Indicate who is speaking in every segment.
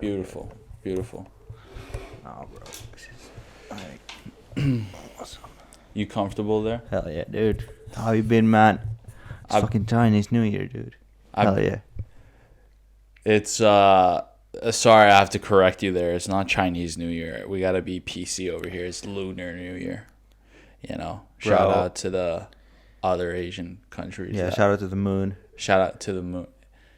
Speaker 1: Beautiful, beautiful.
Speaker 2: Oh, bro. Awesome.
Speaker 1: You comfortable there?
Speaker 2: Hell yeah, dude. How you been, man? It's fucking Chinese New Year, dude. Hell yeah.
Speaker 1: It's sorry, I have to correct you there. It's not Chinese New Year. We gotta be PC over here. It's Lunar New Year. You know, shout out to the other Asian countries.
Speaker 2: Yeah, shout out to the moon.
Speaker 1: Shout out to the moon.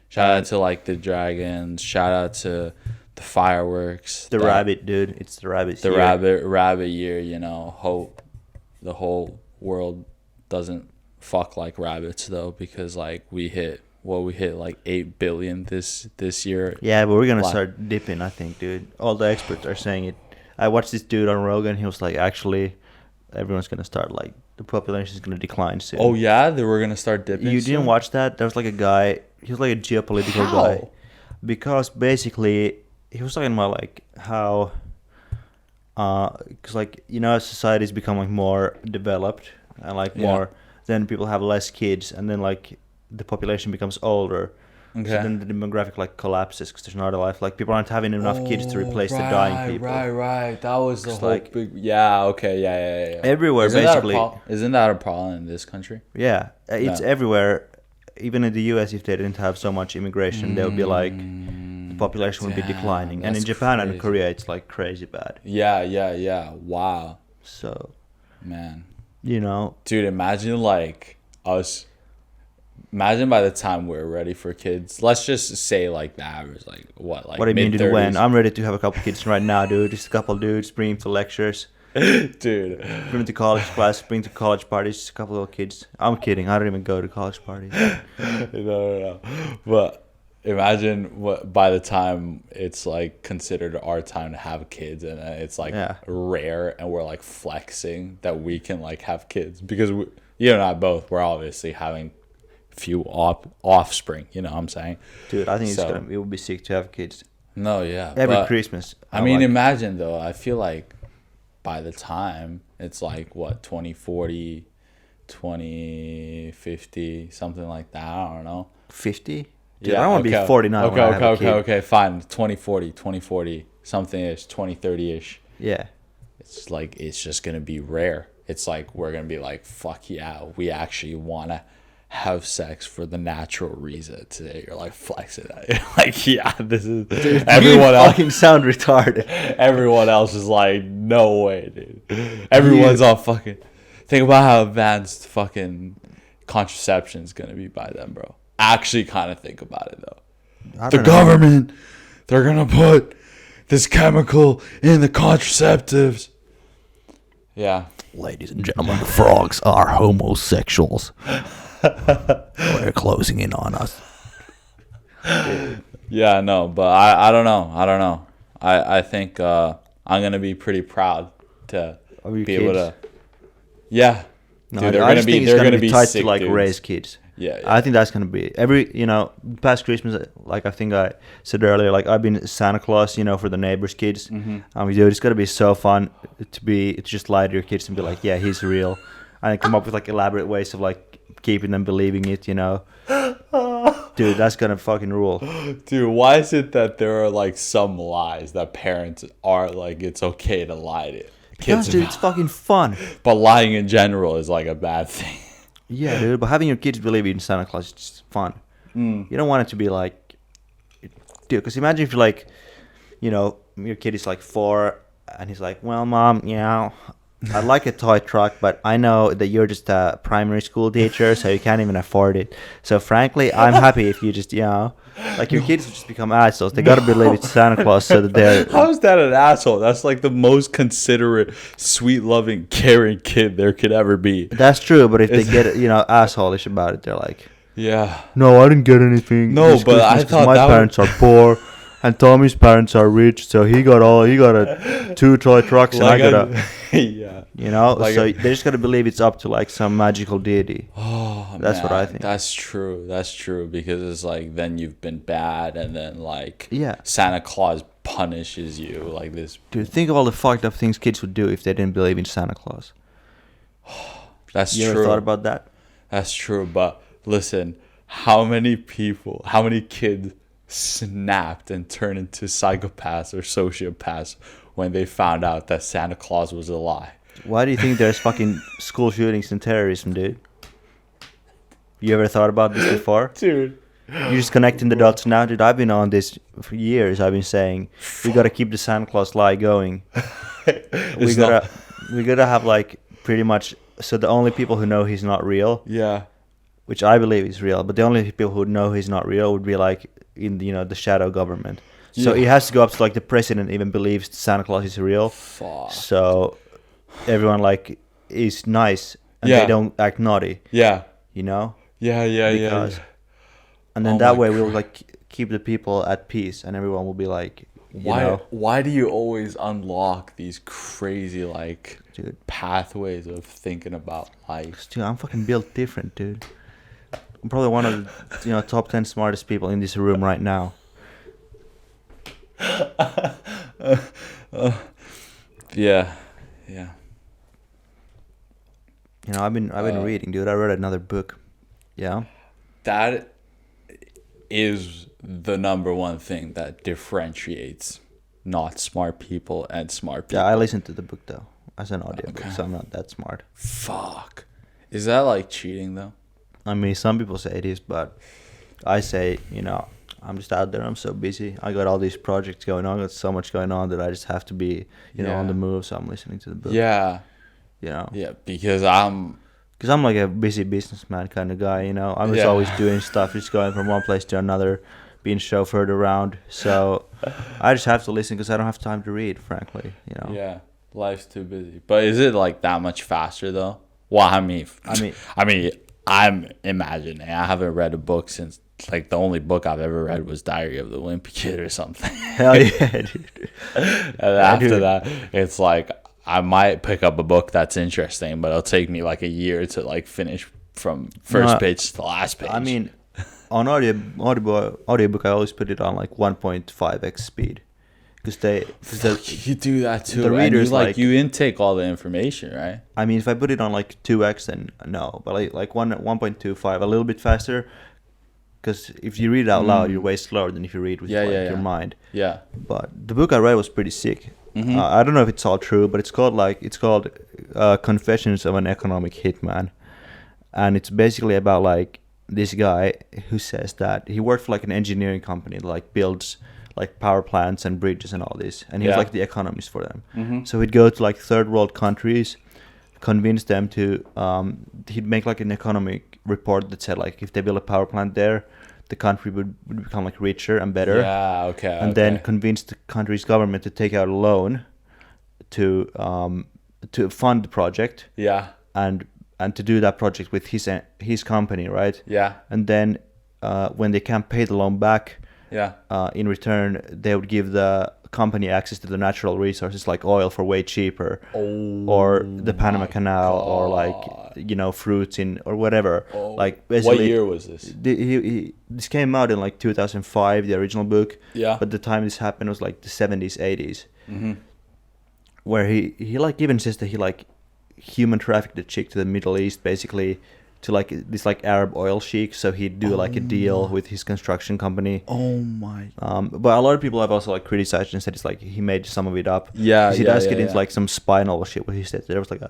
Speaker 1: Shout out to like the dragons. Shout out to the fireworks.
Speaker 2: The rabbit, dude. It's the rabbit year.
Speaker 1: The rabbit year. You know, hope the whole world doesn't fuck like rabbits though, because like we hit like 8 billion this year.
Speaker 2: Yeah, but we're gonna start dipping, I think, dude. All the experts are saying it. I watched this dude on Rogan. He was like, actually, everyone's gonna start like the population is gonna decline soon.
Speaker 1: Oh yeah, they were gonna start dipping.
Speaker 2: You
Speaker 1: soon?
Speaker 2: didn't watch that? There was like a guy. He was like a geopolitical guy, because basically he was talking about like how, because like as society's become like more developed and like more, then people have less kids, and then like the population becomes older. Okay. So then the demographic like collapses because there's not a life. Like people aren't having enough kids to replace the dying people.
Speaker 1: Right. That was the whole
Speaker 2: like,
Speaker 1: big. Yeah. Okay. Yeah.
Speaker 2: Everywhere, basically.
Speaker 1: Isn't that a problem in this country?
Speaker 2: Yeah, it's everywhere. Even in the U.S., if they didn't have so much immigration, they would be like the population would be declining. And in Japan and Korea, it's like crazy bad.
Speaker 1: Yeah. Wow.
Speaker 2: So,
Speaker 1: man,
Speaker 2: dude,
Speaker 1: imagine like us. Imagine by the time we're ready for kids, let's just say like the average, like what, like
Speaker 2: what do you mean, dude? When I'm ready to have a couple kids right now, dude. Just a couple dudes, bring them to lectures,
Speaker 1: dude.
Speaker 2: Bring them to college class, bring them to college parties. Just a couple little kids. I'm kidding. I don't even go to college parties.
Speaker 1: No. But imagine what by the time it's like considered our time to have kids, and it's like rare, and we're like flexing that we can like have kids because you and I both we're obviously having few offspring, you know what I'm saying?
Speaker 2: Dude, I think it would be sick to have kids.
Speaker 1: No, yeah.
Speaker 2: Every Christmas.
Speaker 1: I mean, imagine though, I feel like by the time it's like what, 2040, 2050, something like that, I don't know.
Speaker 2: 50? Dude, I want to be 49
Speaker 1: Okay, fine. 2040, something-ish, 2030-ish.
Speaker 2: Yeah.
Speaker 1: It's like, it's just going to be rare. It's like, we're going to be like, fuck yeah, we actually want to have sex for the natural reason today. You're like flexing that. You're like, yeah, this is. Dude, everyone else
Speaker 2: fucking sound retarded.
Speaker 1: Everyone else is like, no way, dude. Everyone's all fucking. Think about how advanced fucking contraception is gonna be by then, bro. Actually, kind of think about it though. The government, they're gonna put this chemical in the contraceptives. Yeah.
Speaker 2: Ladies and gentlemen, the frogs are homosexuals. They're closing in on us.
Speaker 1: Yeah, no, but I don't know. I think I'm gonna be pretty proud to be able to. Yeah,
Speaker 2: no,
Speaker 1: dude,
Speaker 2: they're gonna be tight to like
Speaker 1: dudes.
Speaker 2: raise kids.
Speaker 1: Yeah,
Speaker 2: I think that's gonna be past Christmas. Like I think I said earlier, like I've been Santa Claus, for the neighbors' kids. Mm-hmm. Dude, it's gonna be so fun to just lie to your kids and be like, yeah, he's real, and come up with like elaborate ways of like keeping them believing it. Dude, that's gonna fucking rule.
Speaker 1: Dude, why is it that there are like some lies that parents are like it's okay to lie to kids?
Speaker 2: Dude, it's fucking fun.
Speaker 1: But lying in general is like a bad thing.
Speaker 2: Yeah, dude, but having your kids believe in Santa Claus is just fun. You don't want it to be like, dude, because imagine if you're like, your kid is like 4 and he's like, well, mom, I'd like a toy truck, but I know that you're just a primary school teacher, so you can't even afford it. So frankly, I'm happy if you just, like your kids just become assholes. They gotta believe it's Santa Claus so that they're...
Speaker 1: How's that an asshole? That's like the most considerate, sweet, loving, caring kid there could ever be.
Speaker 2: That's true, but if they get, asshole-ish about it, they're like...
Speaker 1: Yeah.
Speaker 2: No, I didn't get anything.
Speaker 1: No, but I thought
Speaker 2: my parents are poor. And Tommy's parents are rich, so he got 2 toy trucks, and I got a...
Speaker 1: Yeah.
Speaker 2: So they just got to believe it's up to, like, some magical deity.
Speaker 1: Oh,
Speaker 2: That's what I think.
Speaker 1: That's true, because it's like, then you've been bad, and then, like,
Speaker 2: yeah,
Speaker 1: Santa Claus punishes you, like this.
Speaker 2: Dude, think of all the fucked up things kids would do if they didn't believe in Santa Claus.
Speaker 1: That's true.
Speaker 2: You ever thought about that?
Speaker 1: That's true, but listen, how many kids snapped and turned into psychopaths or sociopaths when they found out that Santa Claus was a lie.
Speaker 2: Why do you think there's fucking school shootings and terrorism, dude? You ever thought about this before?
Speaker 1: Dude.
Speaker 2: You're just connecting the dots now, dude. I've been on this for years. I've been saying we gotta keep the Santa Claus lie going. we gotta have like pretty much so the only people who know he's not real,
Speaker 1: Yeah.
Speaker 2: which I believe is real, but the only people who know he's not real would be like in the shadow government. So
Speaker 1: Yeah.
Speaker 2: it has to go up to like the president even believes Santa Claus is real.
Speaker 1: Fuck.
Speaker 2: So everyone like is nice and
Speaker 1: Yeah.
Speaker 2: they don't act naughty,
Speaker 1: Yeah.
Speaker 2: you know?
Speaker 1: Yeah.
Speaker 2: Because- And then
Speaker 1: Oh
Speaker 2: that
Speaker 1: my
Speaker 2: way we'll
Speaker 1: Christ.
Speaker 2: like keep the people at peace and everyone will be like, you know,
Speaker 1: Why do you always unlock these crazy like
Speaker 2: dude,
Speaker 1: pathways of thinking about life?
Speaker 2: dude, I'm fucking built different, dude. I'm probably one of the top 10 smartest people in this room right now.
Speaker 1: Yeah. Yeah.
Speaker 2: You know, I've been reading, dude. I read another book. Yeah.
Speaker 1: That is the number one thing that differentiates not smart people and smart people.
Speaker 2: Yeah, I listened to the book though as an audiobook,
Speaker 1: Okay.
Speaker 2: so I'm not that smart.
Speaker 1: Fuck. Is that like cheating though?
Speaker 2: I mean, some people say it is, but I say, you know, I'm just out there. I'm so busy. I got all these projects going on. I got so much going on that I just have to be, you know, on
Speaker 1: Yeah.
Speaker 2: the move. So I'm listening to the book.
Speaker 1: Yeah.
Speaker 2: You know,
Speaker 1: Yeah, because I'm
Speaker 2: because I'm like a busy businessman kind of guy. You know, I'm just
Speaker 1: Yeah.
Speaker 2: always doing stuff, just going from one place to another, being chauffeured around. So I just have to listen because I don't have time to read, frankly. You know.
Speaker 1: yeah, life's too busy. But is it like that much faster though? Well, I mean, I'm imagining. I haven't read a book since like the only book I've ever read was Diary of the Wimpy Kid or something.
Speaker 2: Hell yeah, dude.
Speaker 1: And after
Speaker 2: dude.
Speaker 1: that, it's like I might pick up a book that's interesting, but it'll take me like a year to like finish from first
Speaker 2: No,
Speaker 1: page to last page.
Speaker 2: I mean, on audiobook, I always put it on like 1.5x speed because
Speaker 1: you do that too.
Speaker 2: the
Speaker 1: And
Speaker 2: readers
Speaker 1: you, like
Speaker 2: like-
Speaker 1: you intake all the information, right?
Speaker 2: I mean, if I put it on like 2x, then no, but like 1.25, a little bit faster. Because if you read it out loud, you're way slower than if you read with your mind.
Speaker 1: Yeah.
Speaker 2: But the book I read was pretty sick.
Speaker 1: Mhm.
Speaker 2: I don't know if it's all true, but it's called Confessions of an Economic Hitman, and it's basically about like this guy who says that he worked for like an engineering company that like builds like power plants and bridges and all this, and he was
Speaker 1: Yeah.
Speaker 2: like the economist for them.
Speaker 1: Mm-hmm.
Speaker 2: So he'd go to like third world countries, convince them to. He'd make like an economic report that said like if they build a power plant there, the country would become like richer and better.
Speaker 1: Yeah. Okay.
Speaker 2: And then convince the country's government to take out a loan to fund the project
Speaker 1: Yeah.
Speaker 2: and to do that project with his company, right?
Speaker 1: Yeah.
Speaker 2: And then when they can't pay the loan back,
Speaker 1: Yeah.
Speaker 2: in return they would give the company access to the natural resources like oil for way cheaper, or the Panama Canal, or like fruits in or whatever. Like basically,
Speaker 1: What year was this?
Speaker 2: This came out in like 2005, the original book.
Speaker 1: Yeah.
Speaker 2: But the time this happened was like the 70s, 80s,
Speaker 1: Mm-hmm.
Speaker 2: where he like even says that he like human trafficked a chick to the Middle East, basically to like this like Arab oil sheik. So he'd do like a deal with his construction company.
Speaker 1: Oh my.
Speaker 2: But a lot of people have also like criticized and said it's like he made some of it up.
Speaker 1: Yeah.
Speaker 2: He'd
Speaker 1: Yeah.
Speaker 2: ask
Speaker 1: Yeah,
Speaker 2: it into like some spy novel shit where he said there was like a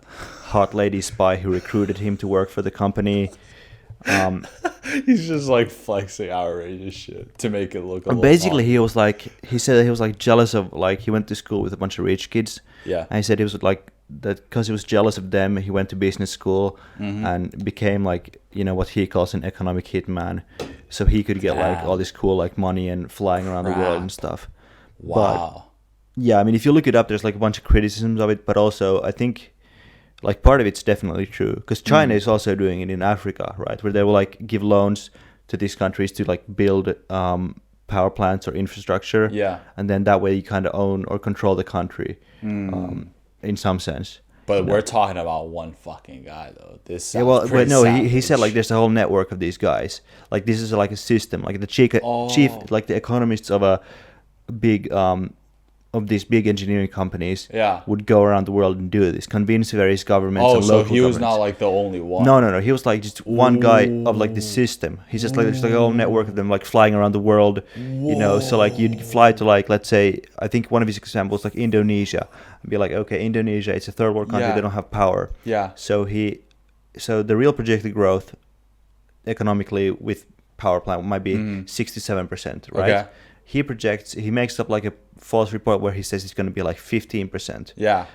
Speaker 2: hot lady spy who recruited him to work for the company.
Speaker 1: He's just like flexing outrageous shit to make it look. A
Speaker 2: And
Speaker 1: little
Speaker 2: basically,
Speaker 1: fun.
Speaker 2: he said that he was like jealous of like he went to school with a bunch of rich kids,
Speaker 1: Yeah.
Speaker 2: and he said he was like that because he was jealous of them. He went to business school
Speaker 1: Mm-hmm.
Speaker 2: and became like what he calls an economic hitman, so he could get like
Speaker 1: Damn.
Speaker 2: all this cool like money and flying around the world and stuff.
Speaker 1: Wow.
Speaker 2: Yeah, I mean, if you look it up, there's like a bunch of criticisms of it, but also I think like part of it's definitely true because China is also doing it in Africa, right? Where they will like give loans to these countries to like build power plants or infrastructure,
Speaker 1: Yeah.
Speaker 2: and then that way you kind of own or control the country in some sense.
Speaker 1: But we're talking about one fucking guy though. This
Speaker 2: Yeah,
Speaker 1: sounds
Speaker 2: well, but
Speaker 1: pretty
Speaker 2: no, he said
Speaker 1: savage.
Speaker 2: like there's a whole network of these guys. Like this is like a system. Like the chief, like the economists of a big of these big engineering companies
Speaker 1: Yeah.
Speaker 2: would go around the world and do this, convince various governments
Speaker 1: Oh,
Speaker 2: and
Speaker 1: so
Speaker 2: local
Speaker 1: he was
Speaker 2: governments.
Speaker 1: not like the only one.
Speaker 2: No. He was like just one guy of like the system. He's just like there's like a whole network of them like flying around the world. You know, so like you'd fly to like, let's say, I think one of his examples like Indonesia, and be like, okay, Indonesia, it's a third world country,
Speaker 1: Yeah.
Speaker 2: they don't have power.
Speaker 1: Yeah.
Speaker 2: So the real projected growth economically with power plant might be 67%, right?
Speaker 1: Okay.
Speaker 2: He makes up like a false report where he says it's going to be like 15%.
Speaker 1: Yeah.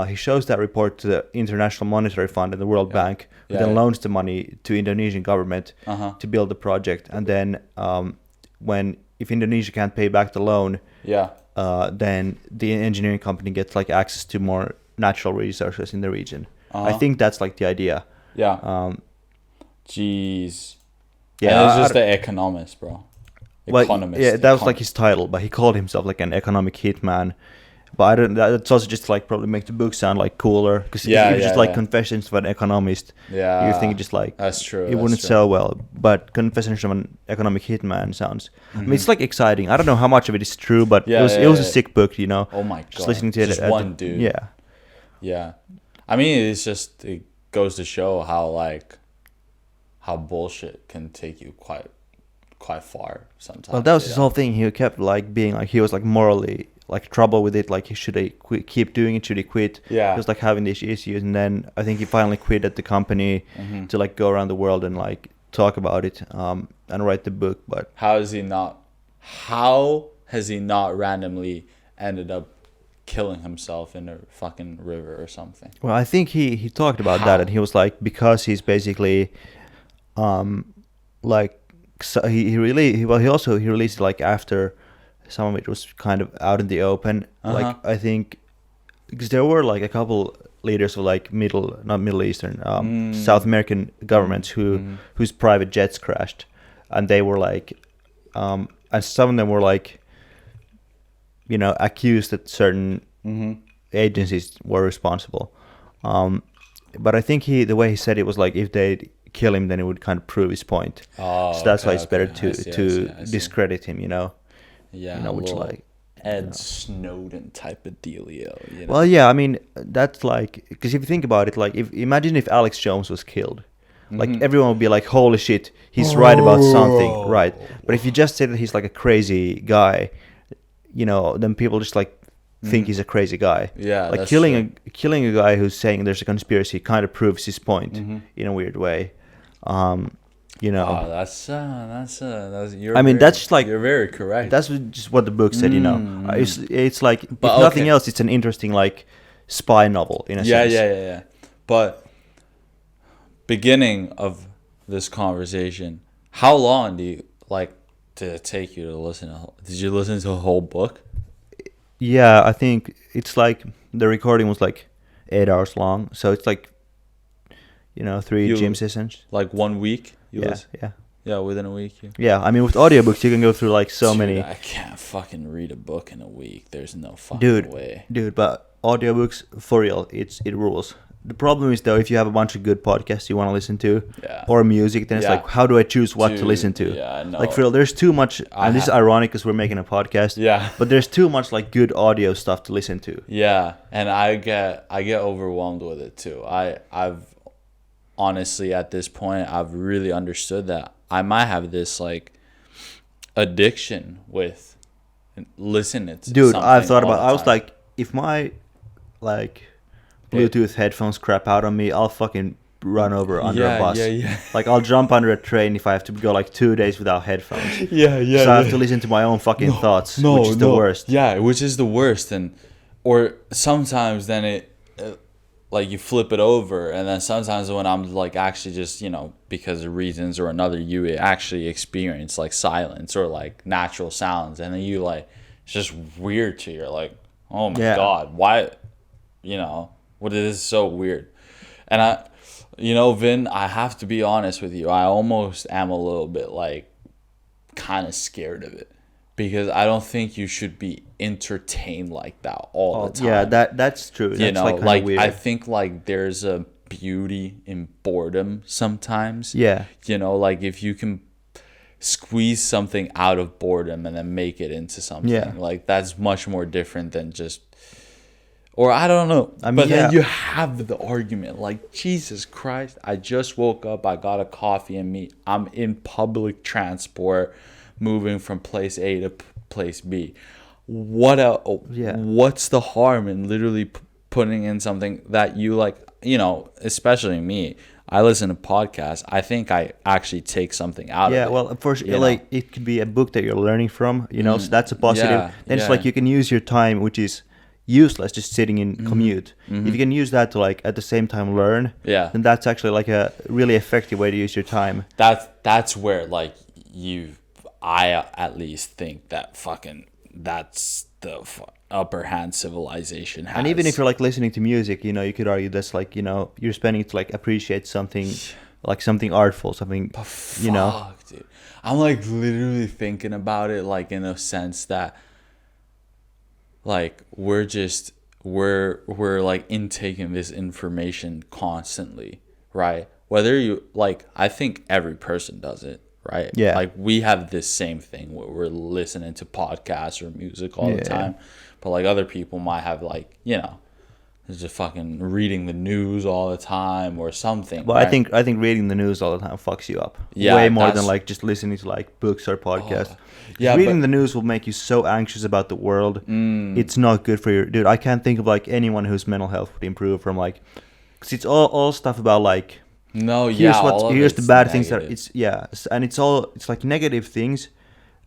Speaker 2: He shows that report to the International Monetary Fund and the World Bank, who then loans the money to Indonesian government to build the project. And then if Indonesia can't pay back the loan, then the engineering company gets like access to more natural resources in the region. I think that's like the idea.
Speaker 1: Yeah. Jeez.
Speaker 2: Yeah,
Speaker 1: And it's just the economist, bro. Economist.
Speaker 2: Yeah, that was like his title, but he called himself like an economic hitman. But I don't. That's also just like probably make the book sound like cooler, because if it's just like Confessions of an Economist, you think just like
Speaker 1: that's true.
Speaker 2: It wouldn't sell well. But Confessions of an Economic Hitman sounds. I mean, it's like exciting. I don't know how much of it is true, but it was a sick book, you know.
Speaker 1: Oh my god!
Speaker 2: Just listening to
Speaker 1: just
Speaker 2: it.
Speaker 1: One dude.
Speaker 2: Yeah.
Speaker 1: Yeah, I mean, it goes to show how bullshit can take you quite far sometimes.
Speaker 2: Well, that was his whole thing. He kept like being like he was like morally like trouble with it. Like should he keep doing it? Should he quit?
Speaker 1: Yeah.
Speaker 2: He was like having these issues, and then I think he finally quit at the company to like go around the world and like talk about it and write the book. But
Speaker 1: how has he not randomly ended up killing himself in a fucking river or something?
Speaker 2: Well, I think he talked about that, and he was like, because he's basically like, so he released it like after some of it was kind of out in the open. Like I think because there were like a couple leaders of like not Middle Eastern, South American governments whose private jets crashed, and they were like, and some of them were like, you know, accused that certain agencies were responsible. But I think the way he said it was like if they kill him, then it would kind of prove his point. So that's why it's better to discredit him, you know.
Speaker 1: Yeah,
Speaker 2: you know, which like
Speaker 1: Ed Snowden type of dealio. You know?
Speaker 2: Well, yeah, I mean that's like, because if you think about it, like imagine if Alex Jones was killed, like everyone would be like, holy shit, he's right about something, right? But if you just say that he's like a crazy guy, you know, then people just like think he's a crazy guy.
Speaker 1: Yeah,
Speaker 2: like
Speaker 1: that's
Speaker 2: killing a guy who's saying there's a conspiracy kind of proves his point in a weird way. You know.
Speaker 1: Wow, that's you're.
Speaker 2: I mean, that's just like,
Speaker 1: you're very correct.
Speaker 2: That's just what the book said, you know. It's like, if
Speaker 1: But,
Speaker 2: nothing else, it's an interesting like spy novel in a sense.
Speaker 1: Yeah. But beginning of this conversation, how long did it take you to listen to? Did you listen to a whole book?
Speaker 2: Yeah, I think it's like the recording was like 8 hours long, so it's like, you know, 3 gym sessions.
Speaker 1: Like 1 week?
Speaker 2: Yeah,
Speaker 1: within a week.
Speaker 2: Yeah, I mean, with audiobooks, you can go through like so many.
Speaker 1: I can't fucking read a book in a week. There's no fucking way.
Speaker 2: Dude, but audiobooks, for real, it rules. The problem is, though, if you have a bunch of good podcasts you want to listen to, or music, then it's like, how do I choose what to listen to?
Speaker 1: Yeah, no.
Speaker 2: Like, for real, there's too much, and this is ironic because we're making a podcast.
Speaker 1: Yeah.
Speaker 2: But there's too much like good audio stuff to listen to.
Speaker 1: Yeah, and I get overwhelmed with it too. I've honestly, at this point, I've really understood that I might have this like addiction with listening to.
Speaker 2: Dude, I've thought about. I was like, if my like Bluetooth headphones crap out on me, I'll fucking run over under a bus.
Speaker 1: Yeah.
Speaker 2: Like, I'll jump under a train if I have to go like 2 days without headphones.
Speaker 1: Yeah.
Speaker 2: So I have to listen to my own fucking thoughts, which is the worst.
Speaker 1: Yeah, which is the worst, or sometimes then it like you flip it over, and then sometimes when I'm like actually just, you know, because of reasons or another, you actually experience like silence or like natural sounds, and then you like, it's just weird to you. You're like, oh my god, why, you know, what is this so weird? And I, you know, Vin, I have to be honest with you, I almost am a little bit like kind of scared of it, because I don't think you should be entertained like that all the time.
Speaker 2: Yeah, that's true.
Speaker 1: You
Speaker 2: that's
Speaker 1: know,
Speaker 2: like weird.
Speaker 1: I think like there's a beauty in boredom sometimes.
Speaker 2: Yeah.
Speaker 1: You know, like if you can squeeze something out of boredom and then make it into something.
Speaker 2: Yeah.
Speaker 1: Like that's much more different than just, or I don't know.
Speaker 2: I mean,
Speaker 1: but then
Speaker 2: yeah.
Speaker 1: you have the argument like, Jesus Christ, I just woke up, I got a coffee and me, I'm in public transport moving from place A to place B. What's the harm in literally putting in something that you like, you know, especially me. I listen to podcasts. I think I actually take something out of it.
Speaker 2: Yeah, well, of course, like it could be a book that you're learning from, you know, so that's a positive.
Speaker 1: Yeah,
Speaker 2: then it's like you can use your time, which is useless, just sitting in commute. If you can use that to like at the same time learn, then that's actually like a really effective way to use your time.
Speaker 1: That's where like I at least think that fucking that's the upper hand civilization has.
Speaker 2: And even if you're like listening to music, you know, you could argue that's like, you know, you're spending to like appreciate something, like something artful, something, you know.
Speaker 1: Dude. I'm like literally thinking about it like in a sense that like we're like intaking this information constantly, right? Whether you like, I think every person does it, right?
Speaker 2: Yeah.
Speaker 1: Like we have this same thing where we're listening to podcasts or music all the time, but like other people might have like, you know, just fucking reading the news all the time or something.
Speaker 2: Well, right? I think reading the news all the time fucks you up. Yeah, way more than like just listening to like books or podcasts. Reading the news will make you so anxious about the world. It's not good for your dude. I can't think of like anyone whose mental health would improve from like, because it's all stuff about like. Here's the bad things that and it's like negative things,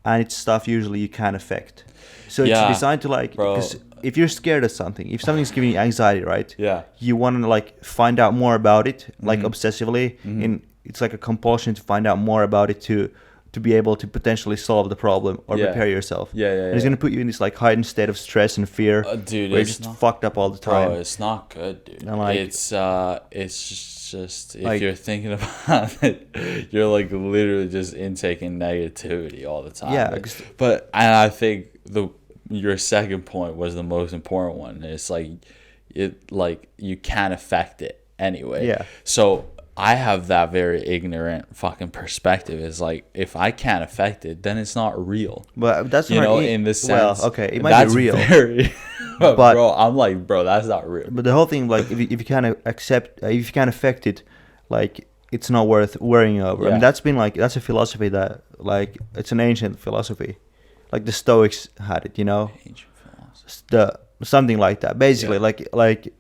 Speaker 2: and it's stuff usually you can't affect. So it's designed to like, because if you're scared of something, if something's giving you anxiety, right?
Speaker 1: Yeah.
Speaker 2: You want to like find out more about it, like obsessively, and it's like a compulsion to find out more about it to be able to potentially solve the problem or prepare yourself. And it's gonna put you in this like heightened state of stress and fear,
Speaker 1: dude.
Speaker 2: Where you're just fucked up all the time.
Speaker 1: Bro, it's not good, dude.
Speaker 2: And like,
Speaker 1: it's just if like, you're thinking about it, you're like literally just intaking negativity all the time.
Speaker 2: Yeah.
Speaker 1: But I think your second point was the most important one. It's like you can't affect it anyway.
Speaker 2: Yeah.
Speaker 1: So I have that very ignorant fucking perspective. Is like, if I can't affect it, then it's not real.
Speaker 2: But that's
Speaker 1: you know, in this sense.
Speaker 2: Well, okay, it might be real.
Speaker 1: But bro, I'm like, bro, that's not real.
Speaker 2: But the whole thing, like, if you can't if you can't affect it, like, it's not worth worrying over. I mean, that's a philosophy that, like, it's an ancient philosophy. Like the Stoics had it, you know.
Speaker 1: Ancient philosophy.
Speaker 2: Something like that. Basically, like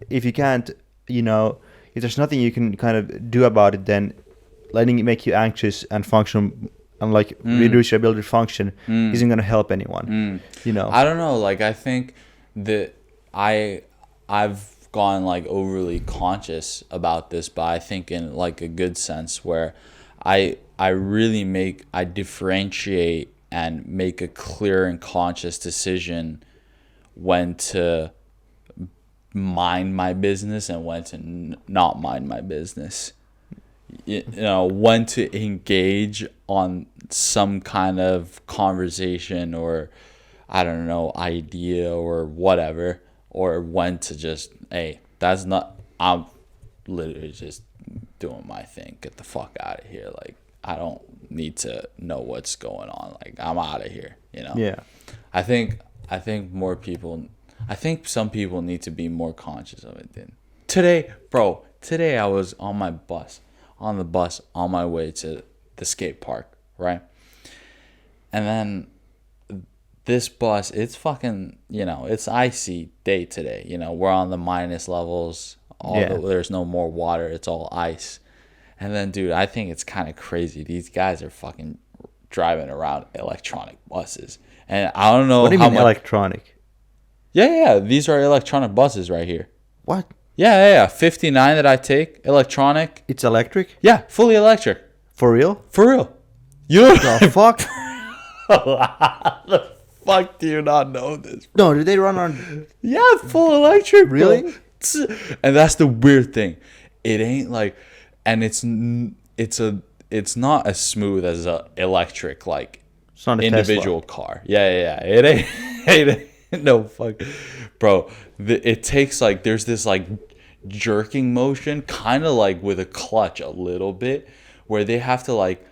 Speaker 2: if you can't, you know, if there's nothing you can kind of do about it, then letting it make you anxious and function and like reduce your ability to function isn't going to help anyone. You know.
Speaker 1: I don't know. Like, I think that I've gone like overly conscious about this, but I think in like a good sense where I really differentiate and make a clear and conscious decision when to mind my business and when to not mind my business. You know, when to engage on some kind of conversation or, I don't know, idea or whatever, or when to just, hey, that's not, I'm literally just doing my thing. Get the fuck out of here. Like, I don't need to know what's going on. Like, I'm out of here, you know?
Speaker 2: Yeah.
Speaker 1: I think more people, I think some people need to be more conscious of it. Today I was on the bus on my way to the skate park, right? And then this bus, it's fucking, you know, it's icy day today. You know, we're on the minus levels. There's no more water. It's all ice. And then, dude, I think it's kind of crazy. These guys are fucking driving around electronic buses. And I don't know
Speaker 2: what do you mean electronic?
Speaker 1: Yeah. These are electronic buses right here.
Speaker 2: What?
Speaker 1: Yeah. 59 that I take, electronic.
Speaker 2: It's electric?
Speaker 1: Yeah, fully electric.
Speaker 2: For real?
Speaker 1: For real. You know
Speaker 2: what the fuck?
Speaker 1: How the fuck do you not know this?
Speaker 2: No, do they run on?
Speaker 1: Yeah, full electric.
Speaker 2: Really?
Speaker 1: Bro. And that's the weird thing. It ain't like, and it's not as smooth as a electric like individual
Speaker 2: Tesla.
Speaker 1: Car. Yeah. It ain't no fuck, bro. It takes like, there's this like jerking motion, kind of like with a clutch a little bit, where they have to like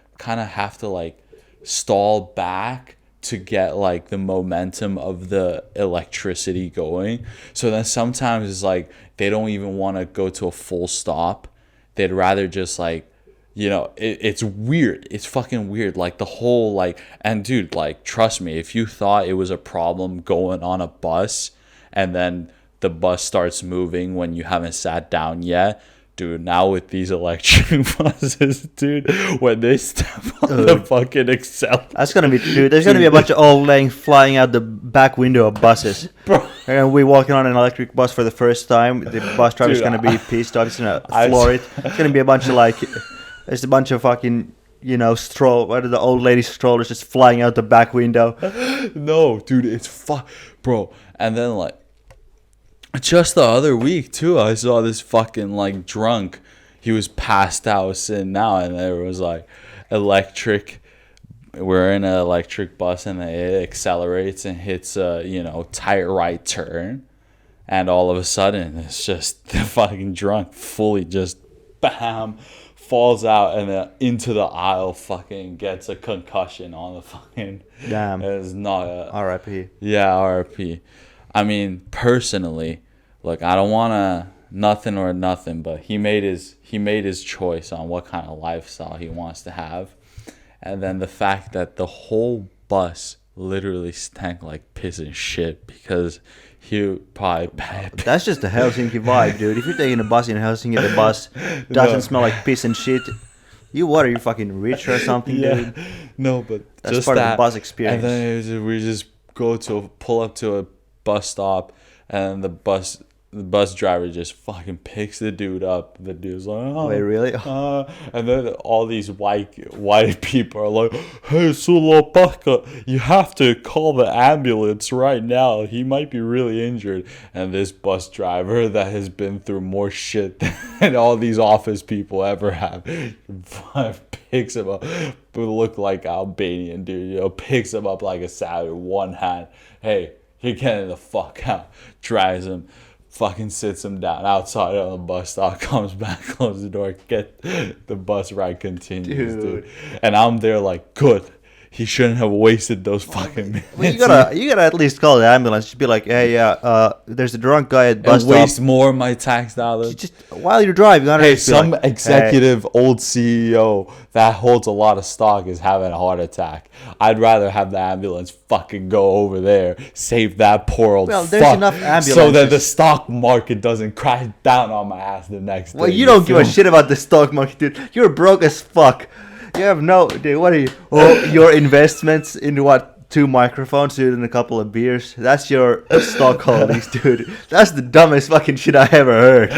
Speaker 1: stall back to get like the momentum of the electricity going. So then sometimes it's like they don't even want to go to a full stop. They'd rather just like, it's weird. It's fucking weird. Like the whole like, and dude, like trust me, if you thought it was a problem going on a bus and then the bus starts moving when you haven't sat down yet, dude, now with these electric buses, dude, when they step on the fucking accelerator.
Speaker 2: That's gonna be, dude. There's gonna be a bunch of old lady flying out the back window of buses.
Speaker 1: Bro.
Speaker 2: And we walking on an electric bus for the first time. The bus driver's
Speaker 1: Dude,
Speaker 2: gonna be pissed off. He's gonna floor it. It's gonna be a bunch of like, there's a bunch of fucking, what are the old lady strollers just flying out the back window?
Speaker 1: No, dude, it's bro. And then like, just the other week too, I saw this fucking like drunk. He was passed out sitting down, and there was like electric. We're in an electric bus, and it accelerates and hits a tight right turn, and all of a sudden it's just the fucking drunk fully just bam falls out and then into the aisle, fucking gets a concussion on the fucking.
Speaker 2: Damn.
Speaker 1: It's not a
Speaker 2: R.I.P.
Speaker 1: Yeah, R.I.P. I mean, personally, look, I don't want to nothing or nothing, but he made his choice on what kind of lifestyle he wants to have. And then the fact that the whole bus literally stank like piss and shit because he probably
Speaker 2: That's just the Helsinki vibe, dude. If you're taking a bus in Helsinki, the bus doesn't smell like piss and shit. What are you, fucking rich or something, dude?
Speaker 1: No, but
Speaker 2: that's
Speaker 1: just
Speaker 2: part
Speaker 1: that,
Speaker 2: of the bus experience.
Speaker 1: And then we just pull up to a bus stop, and the bus driver just fucking picks the dude up. The dude's like, oh,
Speaker 2: wait, really?
Speaker 1: And then all these white people are like, hey, Sulopaka, you have to call the ambulance right now. He might be really injured. And this bus driver that has been through more shit than all these office people ever have picks him up, but look like Albanian dude, picks him up like a salad, one hand. Hey, you're getting the fuck out. Drives him. Fucking sits him down outside on the bus stop, comes back, closes the door, get the bus ride continues, dude. And I'm there like, good. He shouldn't have wasted those fucking minutes.
Speaker 2: Well, you gotta at least call the ambulance. Just be like, hey, there's a drunk guy at bus stop.
Speaker 1: Waste more of my tax dollars.
Speaker 2: Just while you drive, you gotta.
Speaker 1: Hey, some executive old CEO that holds a lot of stock is having a heart attack. I'd rather have the ambulance fucking go over there, save that poor old
Speaker 2: Well, there's enough ambulances.
Speaker 1: so that the stock market doesn't crash down on my ass the next day.
Speaker 2: Well, you don't give a shit about the stock market, dude. You're broke as fuck. You have dude, what are you? Oh, your investments into what? 2 microphones, dude, and a couple of beers. That's your stock holdings, dude. That's the dumbest fucking shit I ever heard.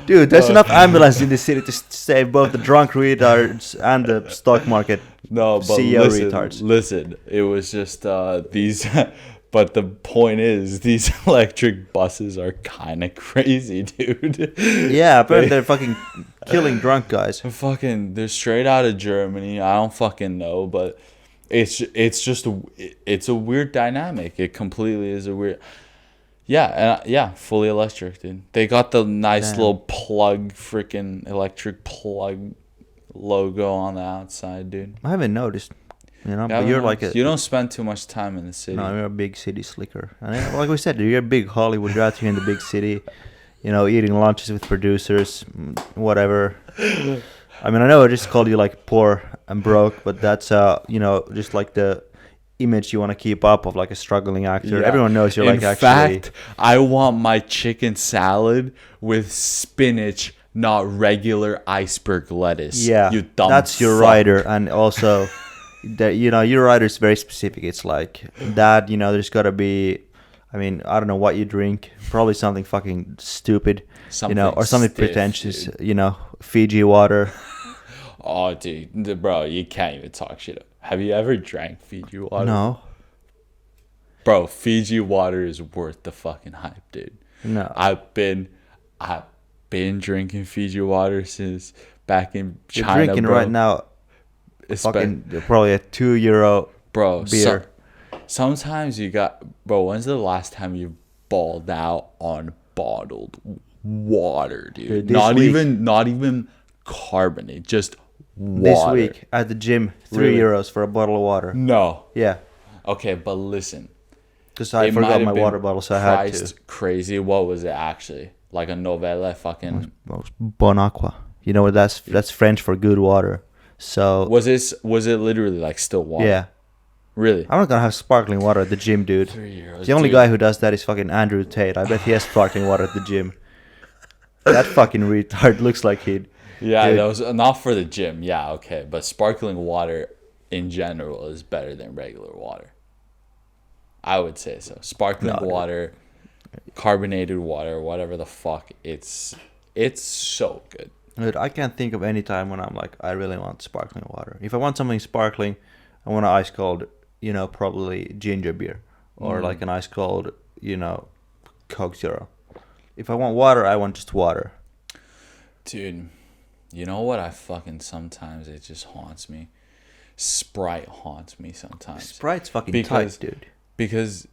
Speaker 2: Dude, there's enough ambulance in the city to save both the drunk retards and the stock market CEO retards.
Speaker 1: Listen, it was just these... But the point is, these electric buses are kind of crazy, dude.
Speaker 2: Yeah, apparently they're fucking killing drunk guys.
Speaker 1: They're straight out of Germany. I don't fucking know, but it's a weird dynamic. It completely is a weird. Yeah, fully electric, dude. They got the nice little freaking electric plug logo on the outside, dude.
Speaker 2: I haven't noticed. But you're like
Speaker 1: you don't spend too much time in the city.
Speaker 2: No, you're a big city slicker. And like we said, you're a big Hollywood. You're out here in the big city, eating lunches with producers, whatever. I mean, I know I just called you like poor and broke, but that's just like the image you want to keep up of like a struggling actor. Yeah. Everyone knows you're
Speaker 1: in fact, I want my chicken salad with spinach, not regular iceberg lettuce.
Speaker 2: Yeah,
Speaker 1: you dumb
Speaker 2: that's your
Speaker 1: fuck.
Speaker 2: rider, and also. Your rider is very specific. It's like that, there's got to be, I mean, I don't know what you drink. Probably something fucking stupid, or something stiff, pretentious, dude. Fiji water.
Speaker 1: Oh, dude, bro, you can't even talk shit. Have you ever drank Fiji water?
Speaker 2: No.
Speaker 1: Bro, Fiji water is worth the fucking hype, dude.
Speaker 2: No.
Speaker 1: I've been drinking Fiji water since back in China,
Speaker 2: You're drinking
Speaker 1: bro.
Speaker 2: right now. Fucking probably a €2 beer.
Speaker 1: Sometimes when's the last time you balled out on bottled water, dude? Not even carbonate, just
Speaker 2: This
Speaker 1: Water.
Speaker 2: week at the gym,
Speaker 1: Really?
Speaker 2: €3 for a bottle of water.
Speaker 1: No.
Speaker 2: Yeah,
Speaker 1: Okay, but listen.
Speaker 2: because I
Speaker 1: It
Speaker 2: forgot
Speaker 1: might have
Speaker 2: my
Speaker 1: been
Speaker 2: water bottle, so I had to.
Speaker 1: priced crazy. What was it actually? Like a novella fucking...
Speaker 2: Bon Aqua. You know what that's French for good water. So
Speaker 1: Was it literally like still water?
Speaker 2: yeah,
Speaker 1: Really?
Speaker 2: I'm not gonna have sparkling water at the gym, dude.
Speaker 1: €3.
Speaker 2: The only
Speaker 1: dude.
Speaker 2: guy who does that is fucking Andrew Tate. I bet he has sparkling water at the gym. That fucking retard looks like he'd.
Speaker 1: Yeah,
Speaker 2: Dude.
Speaker 1: that was not for the gym. Yeah, okay. But sparkling water in general is better than regular water. I would say so. Sparkling
Speaker 2: No, dude.
Speaker 1: water, carbonated water, whatever the fuck. It's so good.
Speaker 2: Dude, I can't think of any time when I'm like, I really want sparkling water. If I want something sparkling, I want an ice cold, probably ginger beer. Or like an ice cold, Coke Zero. If I want water, I want just water.
Speaker 1: Dude, you know what I fucking sometimes it just haunts me? Sprite haunts me sometimes.
Speaker 2: Sprite's fucking tight, dude.
Speaker 1: Because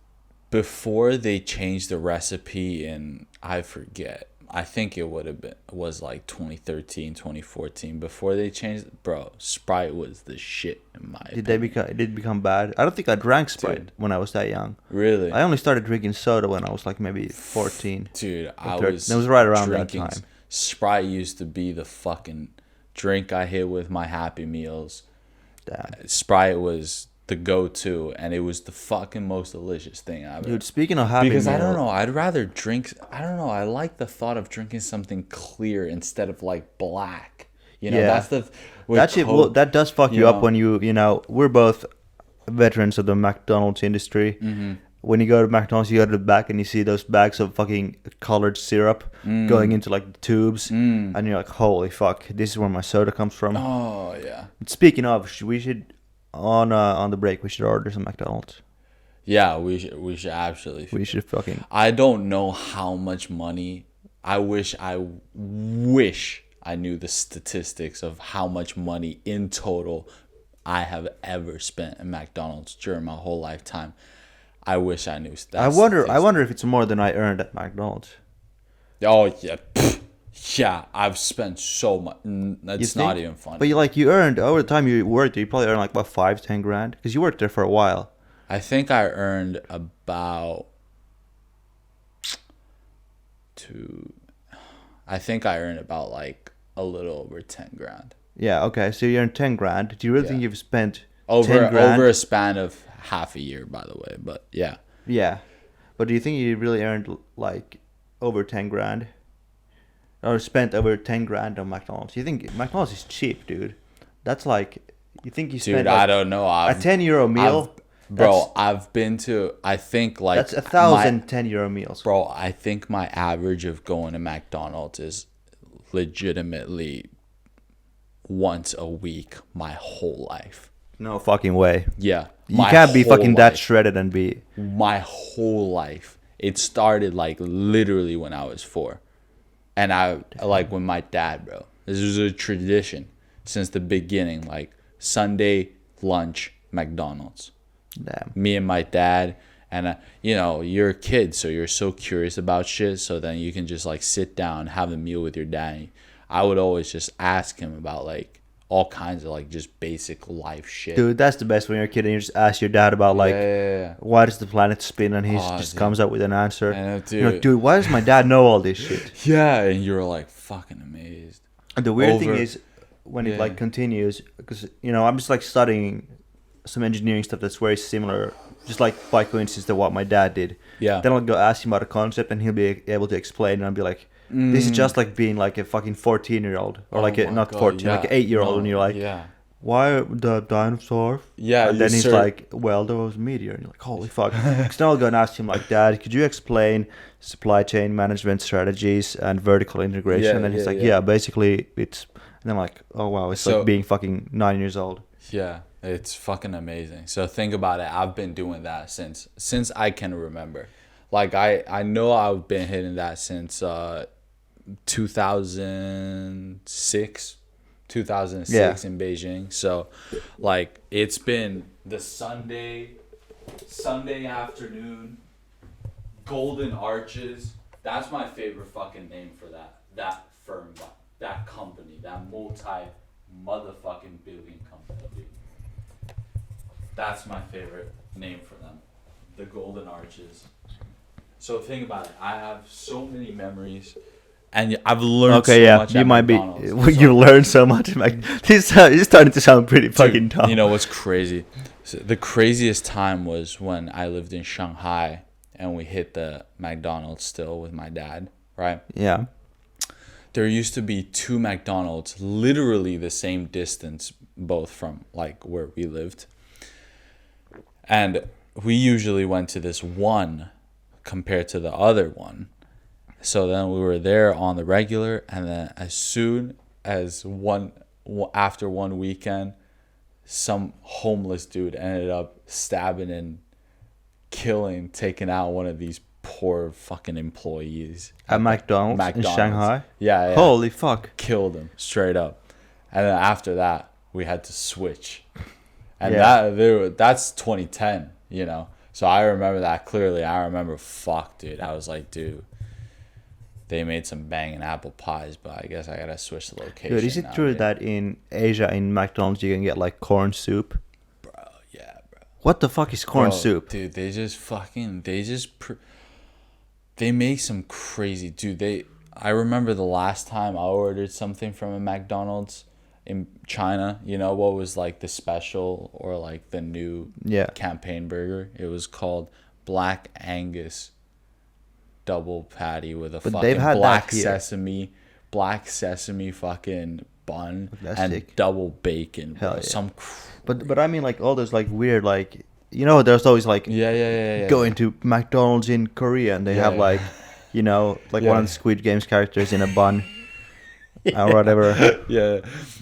Speaker 1: before they changed the recipe in, I forget, I think it was like 2013, 2014. Before they changed, bro, Sprite was the shit in my opinion.
Speaker 2: Did it become bad? I don't think I drank Sprite
Speaker 1: Dude.
Speaker 2: when I was that young.
Speaker 1: Really?
Speaker 2: I only started drinking soda when I was like maybe 14.
Speaker 1: Dude, I
Speaker 2: 13.
Speaker 1: was...
Speaker 2: It was right around that
Speaker 1: drinking
Speaker 2: time.
Speaker 1: Sprite used to be the fucking drink I hit with my Happy Meals.
Speaker 2: Damn.
Speaker 1: Sprite was the go-to, and it was the fucking most delicious thing I've ever...
Speaker 2: Dude, speaking of Happy
Speaker 1: Because
Speaker 2: Meal,
Speaker 1: I don't know, I'd rather drink... I don't know, I like the thought of drinking something clear instead of like black.
Speaker 2: Yeah.
Speaker 1: That's the... with
Speaker 2: that shit
Speaker 1: Coke,
Speaker 2: that does fuck you
Speaker 1: you
Speaker 2: up
Speaker 1: know.
Speaker 2: when we're both veterans of the McDonald's industry.
Speaker 1: Mm-hmm.
Speaker 2: When you go to McDonald's, you go to the back and you see those bags of fucking colored syrup going into like the tubes, and you're like, holy fuck, this is where my soda comes from.
Speaker 1: Oh, yeah.
Speaker 2: But speaking of, we should on the break we should order some McDonald's.
Speaker 1: Yeah, we should absolutely...
Speaker 2: We should fucking...
Speaker 1: I don't know how much money. I wish I knew the statistics of how much money in total I have ever spent at McDonald's during my whole lifetime. I wish I knew that.
Speaker 2: I wonder if it's more than I earned at McDonald's.
Speaker 1: Oh yeah, yeah. I've spent so much. It's not even funny.
Speaker 2: But you earned over the time you worked there. You probably earned like about 5-10 grand because you worked there for a while.
Speaker 1: I think I earned about like a little over 10 grand.
Speaker 2: Yeah. Okay. So you earned 10 grand. Do you really think you've spent
Speaker 1: over
Speaker 2: 10 grand?
Speaker 1: over a span of half a year, by the way? But yeah.
Speaker 2: Yeah. But do you think you really earned like over 10 grand? Or spent over 10 grand on McDonald's? You think McDonald's is cheap, dude? That's like, you think you spent
Speaker 1: Dude,
Speaker 2: like
Speaker 1: I don't know.
Speaker 2: a €10 meal?
Speaker 1: I've been to, I think like...
Speaker 2: That's 1,000 €10 meals.
Speaker 1: Bro, I think my average of going to McDonald's is legitimately once a week my whole life.
Speaker 2: No fucking way.
Speaker 1: Yeah.
Speaker 2: You can't be fucking that shredded and be...
Speaker 1: My whole life. It started like literally when I was 4. And like when my dad, bro. This was a tradition since the beginning. Like Sunday lunch, McDonald's.
Speaker 2: Damn.
Speaker 1: Me and my dad. And, you're a kid, so you're so curious about shit. So then you can just like sit down, have a meal with your dad. I would always just ask him about like all kinds of like just basic life shit.
Speaker 2: Dude, that's the best when you're a kid and you just ask your dad about like,
Speaker 1: Yeah.
Speaker 2: why does the planet spin, and he just
Speaker 1: dude.
Speaker 2: comes up with an answer.
Speaker 1: I know,
Speaker 2: You're like, dude, why does my dad know all this shit?
Speaker 1: Yeah, and you're like fucking amazed.
Speaker 2: And the weird thing is when it like continues, because I'm just like studying some engineering stuff that's very similar, just like by coincidence to what my dad did.
Speaker 1: Yeah.
Speaker 2: Then I'll go ask him about a concept and he'll be able to explain, and I'll be like, this is just like being like a fucking 14-year-old or like not 14, like an 8-year-old, and you're like, why are the dinosaurs?
Speaker 1: Yeah.
Speaker 2: And then he's like, well, there was a meteor. And you're like, holy fuck. So now I'll go and ask him like, Dad, could you explain supply chain management strategies and vertical integration? And then he's like, yeah, basically it's... And I'm like, oh wow, it's like being fucking 9 years old.
Speaker 1: Yeah, it's fucking amazing. So think about it. I've been doing that since I can remember. Like I know I've been hitting that since 2006 in Beijing. So like it's been the Sunday afternoon, Golden Arches. That's my favorite fucking name for that firm, that company, that motherfucking billion company, dude. That's my favorite name for them. The Golden Arches. So think about it. I have so many memories, and I've learned so much.
Speaker 2: You
Speaker 1: at
Speaker 2: might
Speaker 1: McDonald's.
Speaker 2: you learned so much. This is starting to sound pretty fucking dumb.
Speaker 1: You know what's crazy? So the craziest time was when I lived in Shanghai, and we hit the McDonald's still with my dad, right?
Speaker 2: Yeah.
Speaker 1: There used to be 2 McDonald's, literally the same distance, both from like where we lived. And we usually went to this one compared to the other one. So then we were there on the regular, and then as soon as after one weekend, some homeless dude ended up stabbing and taking out one of these poor fucking employees
Speaker 2: At McDonald's in Shanghai?
Speaker 1: Yeah.
Speaker 2: Holy fuck.
Speaker 1: Killed him straight up. And then after that, we had to switch. And that's 2010, you know. So I remember that clearly. I remember, fuck, dude. I was like, dude, they made some banging apple pies, but I guess I gotta switch the location.
Speaker 2: Dude, is it true that in Asia, in McDonald's, you can get like corn soup?
Speaker 1: Bro, yeah, bro.
Speaker 2: What the fuck is corn soup?
Speaker 1: Dude, they make some crazy, dude. I remember the last time I ordered something from a McDonald's in China, you know what was like the special or like the new campaign burger? It was called Black Angus double patty with a fucking black sesame fucking bun and sick. Double bacon.
Speaker 2: Hell yeah.
Speaker 1: Some
Speaker 2: but I mean like all those like weird like, you know, there's always like going to McDonald's in Korea and they have like, you know, like one of the Squid Games characters in a bun. Or whatever.
Speaker 1: Yeah.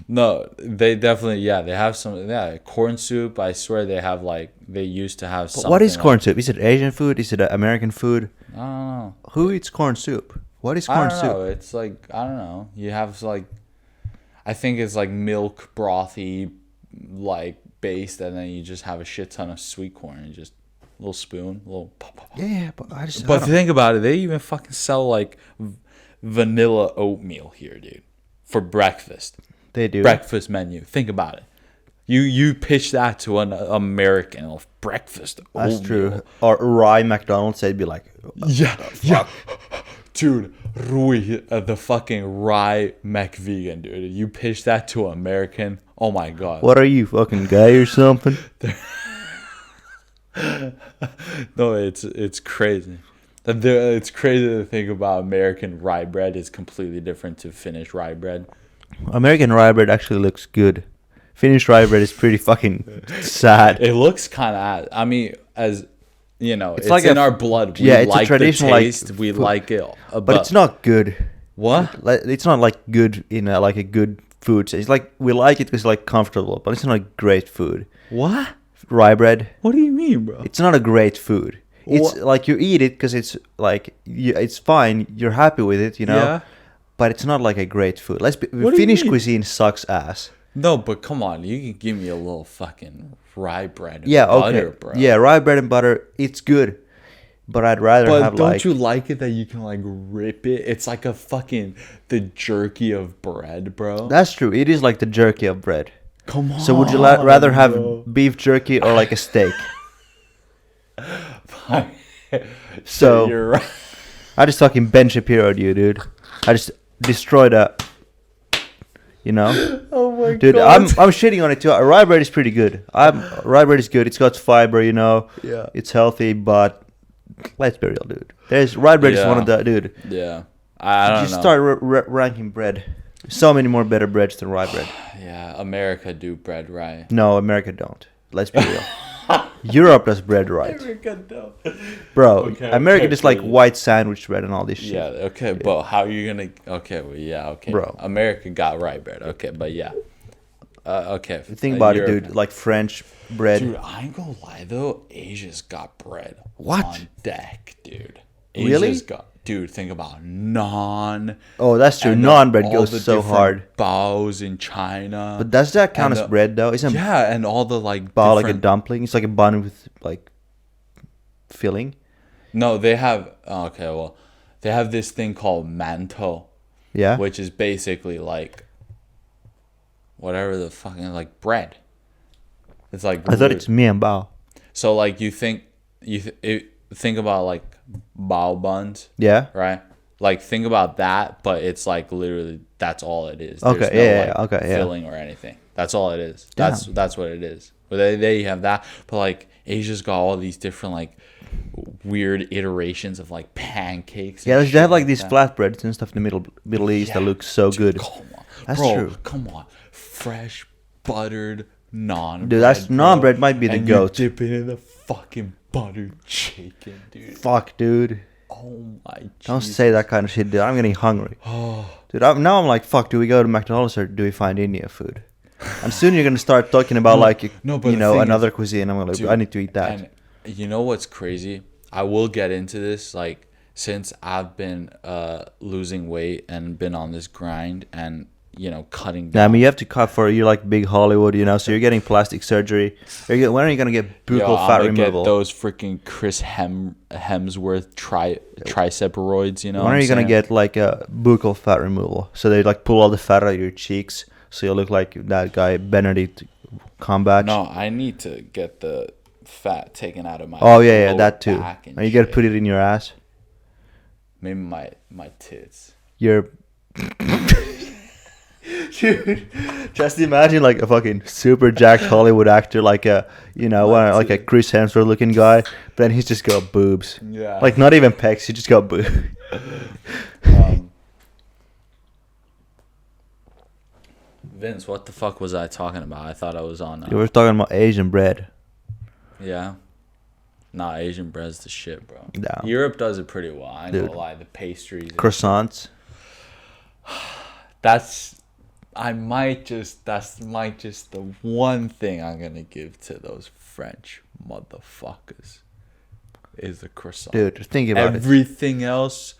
Speaker 1: No, they definitely, they have some, corn soup. I swear they have like, they used to have something.
Speaker 2: What is corn soup? Is it Asian food? Is it American food?
Speaker 1: I don't know.
Speaker 2: Who eats corn soup? What is corn soup?
Speaker 1: I don't know. It's like, I don't know. You have like, I think it's like milk brothy, like based, and then you just have a shit ton of sweet corn and just a little spoon, a little pop, pop.
Speaker 2: Yeah, but I just.
Speaker 1: But think about it. They even fucking sell like vanilla oatmeal here, dude. For breakfast.
Speaker 2: They do.
Speaker 1: Breakfast menu. Think about it. You pitch that to an American of breakfast.
Speaker 2: That's
Speaker 1: oatmeal.
Speaker 2: true. Or rye McDonald's, they'd be like,
Speaker 1: yeah. Dude, Rui, the fucking rye McVegan, dude. You pitch that to an American. Oh my god.
Speaker 2: What are you, fucking gay or something?
Speaker 1: No, it's crazy. It's crazy to think about American rye bread is completely different to Finnish rye bread.
Speaker 2: American rye bread actually looks good. Finnish rye bread is pretty fucking sad.
Speaker 1: It looks kind of, I mean, as you know, it's
Speaker 2: like
Speaker 1: in our blood. We
Speaker 2: it's
Speaker 1: like
Speaker 2: a traditional
Speaker 1: the taste.
Speaker 2: like
Speaker 1: we
Speaker 2: food.
Speaker 1: like it,
Speaker 2: but it's not good.
Speaker 1: What?
Speaker 2: It's not like good in like a good food. It's like we like it because it's like comfortable, but it's not a great food.
Speaker 1: What?
Speaker 2: Rye bread.
Speaker 1: What do you mean, bro?
Speaker 2: It's not a great food. It's like you eat it because it's like it's fine. You're happy with it, you know.
Speaker 1: Yeah.
Speaker 2: But it's not like a great food. Finnish cuisine sucks ass.
Speaker 1: No, but come on, you can give me a little fucking rye bread and
Speaker 2: butter,
Speaker 1: bro.
Speaker 2: Yeah, rye bread and butter, it's good. But I'd rather have
Speaker 1: But don't you like it that you can like rip it? It's like a fucking the jerky of bread, bro.
Speaker 2: That's true. It is like the jerky of bread.
Speaker 1: Come on.
Speaker 2: So would you rather have beef jerky or like a steak? So
Speaker 1: you're right.
Speaker 2: I just fucking Ben Shapiro'd you, dude. I just destroyed a, you know.
Speaker 1: Oh my
Speaker 2: dude,
Speaker 1: god.
Speaker 2: I'm shitting on it too. Rye bread is pretty good. Rye bread is good. It's got fiber, you know.
Speaker 1: Yeah.
Speaker 2: It's healthy, but let's be real, dude. Rye bread is one of the dude.
Speaker 1: Yeah. I don't know.
Speaker 2: Just start ranking bread. So many more better breads than rye bread.
Speaker 1: Yeah, America do bread right.
Speaker 2: No, America don't. Let's be real. Europe does bread right.
Speaker 1: America don't.
Speaker 2: Bro,
Speaker 1: Okay,
Speaker 2: America does like white sandwich bread and all this shit.
Speaker 1: Yeah, okay, but how are you gonna... Okay, well, yeah, okay.
Speaker 2: Bro.
Speaker 1: America got rye bread, okay, but yeah. Okay.
Speaker 2: Think about it, dude. Like French bread.
Speaker 1: Dude, I ain't gonna lie, though. Asia's got bread
Speaker 2: What?
Speaker 1: on deck, dude.
Speaker 2: Really?
Speaker 1: Asia's got... Dude, think about naan.
Speaker 2: Oh, that's true.
Speaker 1: and
Speaker 2: Naan bread
Speaker 1: all
Speaker 2: goes
Speaker 1: the
Speaker 2: so
Speaker 1: different
Speaker 2: hard.
Speaker 1: Baos in China.
Speaker 2: But does that count
Speaker 1: And
Speaker 2: as bread though? Isn't
Speaker 1: Yeah, and all the like
Speaker 2: bao like a
Speaker 1: different-
Speaker 2: dumpling? It's like a bun with like filling.
Speaker 1: No, they have... Okay, well, they have this thing called mantou.
Speaker 2: Yeah.
Speaker 1: Which is basically like whatever the fucking like bread. It's like
Speaker 2: I thought it's mienbao.
Speaker 1: so like you think think about like bao buns,
Speaker 2: Yeah.
Speaker 1: right? Like think about that, but it's like literally that's all it is.
Speaker 2: Okay,
Speaker 1: There's
Speaker 2: yeah, okay, yeah.
Speaker 1: filling or anything. That's all it is.
Speaker 2: Damn.
Speaker 1: That's what it is. But they have that, but like Asia's got all these different like weird iterations of like pancakes.
Speaker 2: Yeah,
Speaker 1: and
Speaker 2: they
Speaker 1: shit
Speaker 2: have like these
Speaker 1: that.
Speaker 2: flatbreads and stuff in the Middle East that
Speaker 1: Yeah.
Speaker 2: look so
Speaker 1: Dude,
Speaker 2: good.
Speaker 1: Come on,
Speaker 2: That's
Speaker 1: bro,
Speaker 2: true.
Speaker 1: Come on, fresh buttered naan.
Speaker 2: Dude, that's naan bread might be the
Speaker 1: and
Speaker 2: goat.
Speaker 1: You dip it in the fucking buttered chicken, dude.
Speaker 2: Fuck, dude.
Speaker 1: Oh my.
Speaker 2: Don't
Speaker 1: Jesus.
Speaker 2: say that kind of shit, dude. I'm getting hungry. Dude, now I'm like, fuck, do we go to McDonald's or do we find Indian food? And soon you're going to start talking about but
Speaker 1: the
Speaker 2: know,
Speaker 1: thing
Speaker 2: another
Speaker 1: is,
Speaker 2: cuisine. I'm like,
Speaker 1: dude,
Speaker 2: I need to eat that.
Speaker 1: And you know what's crazy? I will get into this, like, since I've been losing weight and been on this grind and, you know, cutting down.
Speaker 2: Yeah, I mean, you have to cut for, you're like big Hollywood, you know, so you're getting plastic surgery. When are you going to get buccal fat
Speaker 1: I'm gonna
Speaker 2: removal?
Speaker 1: get those freaking Chris Hemsworth triceps, you know?
Speaker 2: When are you going to get like a buccal fat removal? So they like pull all the fat out of your cheeks so you look like that guy, Benedict Cumberbatch.
Speaker 1: No, I need to get the fat taken out of my
Speaker 2: Oh, yeah,
Speaker 1: lower
Speaker 2: that too.
Speaker 1: back
Speaker 2: And you got to
Speaker 1: shit.
Speaker 2: put it in your ass.
Speaker 1: Maybe my tits.
Speaker 2: You're... Dude, just imagine like a fucking super jacked Hollywood actor, like a, you know, like a Chris Hemsworth looking guy, but then he's just got boobs.
Speaker 1: Yeah.
Speaker 2: Like not even pecs, he just got boobs.
Speaker 1: Vince, what the fuck was I talking about? I thought I was on.
Speaker 2: You were talking about Asian bread.
Speaker 1: Yeah. Nah, Asian bread's the shit, bro.
Speaker 2: Yeah.
Speaker 1: Europe does it pretty well. I ain't
Speaker 2: Dude.
Speaker 1: gonna lie. The pastries. and
Speaker 2: Croissants.
Speaker 1: That's just the one thing I'm gonna give to those French motherfuckers is the croissant.
Speaker 2: Dude, think about it.
Speaker 1: Everything else,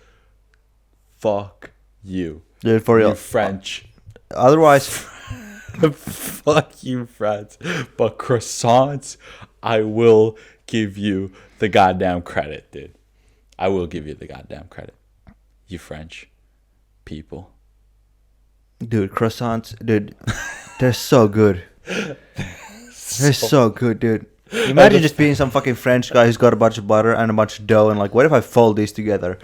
Speaker 1: fuck you.
Speaker 2: Dude, for
Speaker 1: You
Speaker 2: real.
Speaker 1: French.
Speaker 2: Otherwise,
Speaker 1: Fuck you, France. But croissants, I will give you the goddamn credit, dude. I will give you the goddamn credit. You French people.
Speaker 2: dude, croissants, dude, they're so good. They're so good, dude. Imagine just being some fucking French guy who's got a bunch of butter and a bunch of dough and like, what if I fold these together?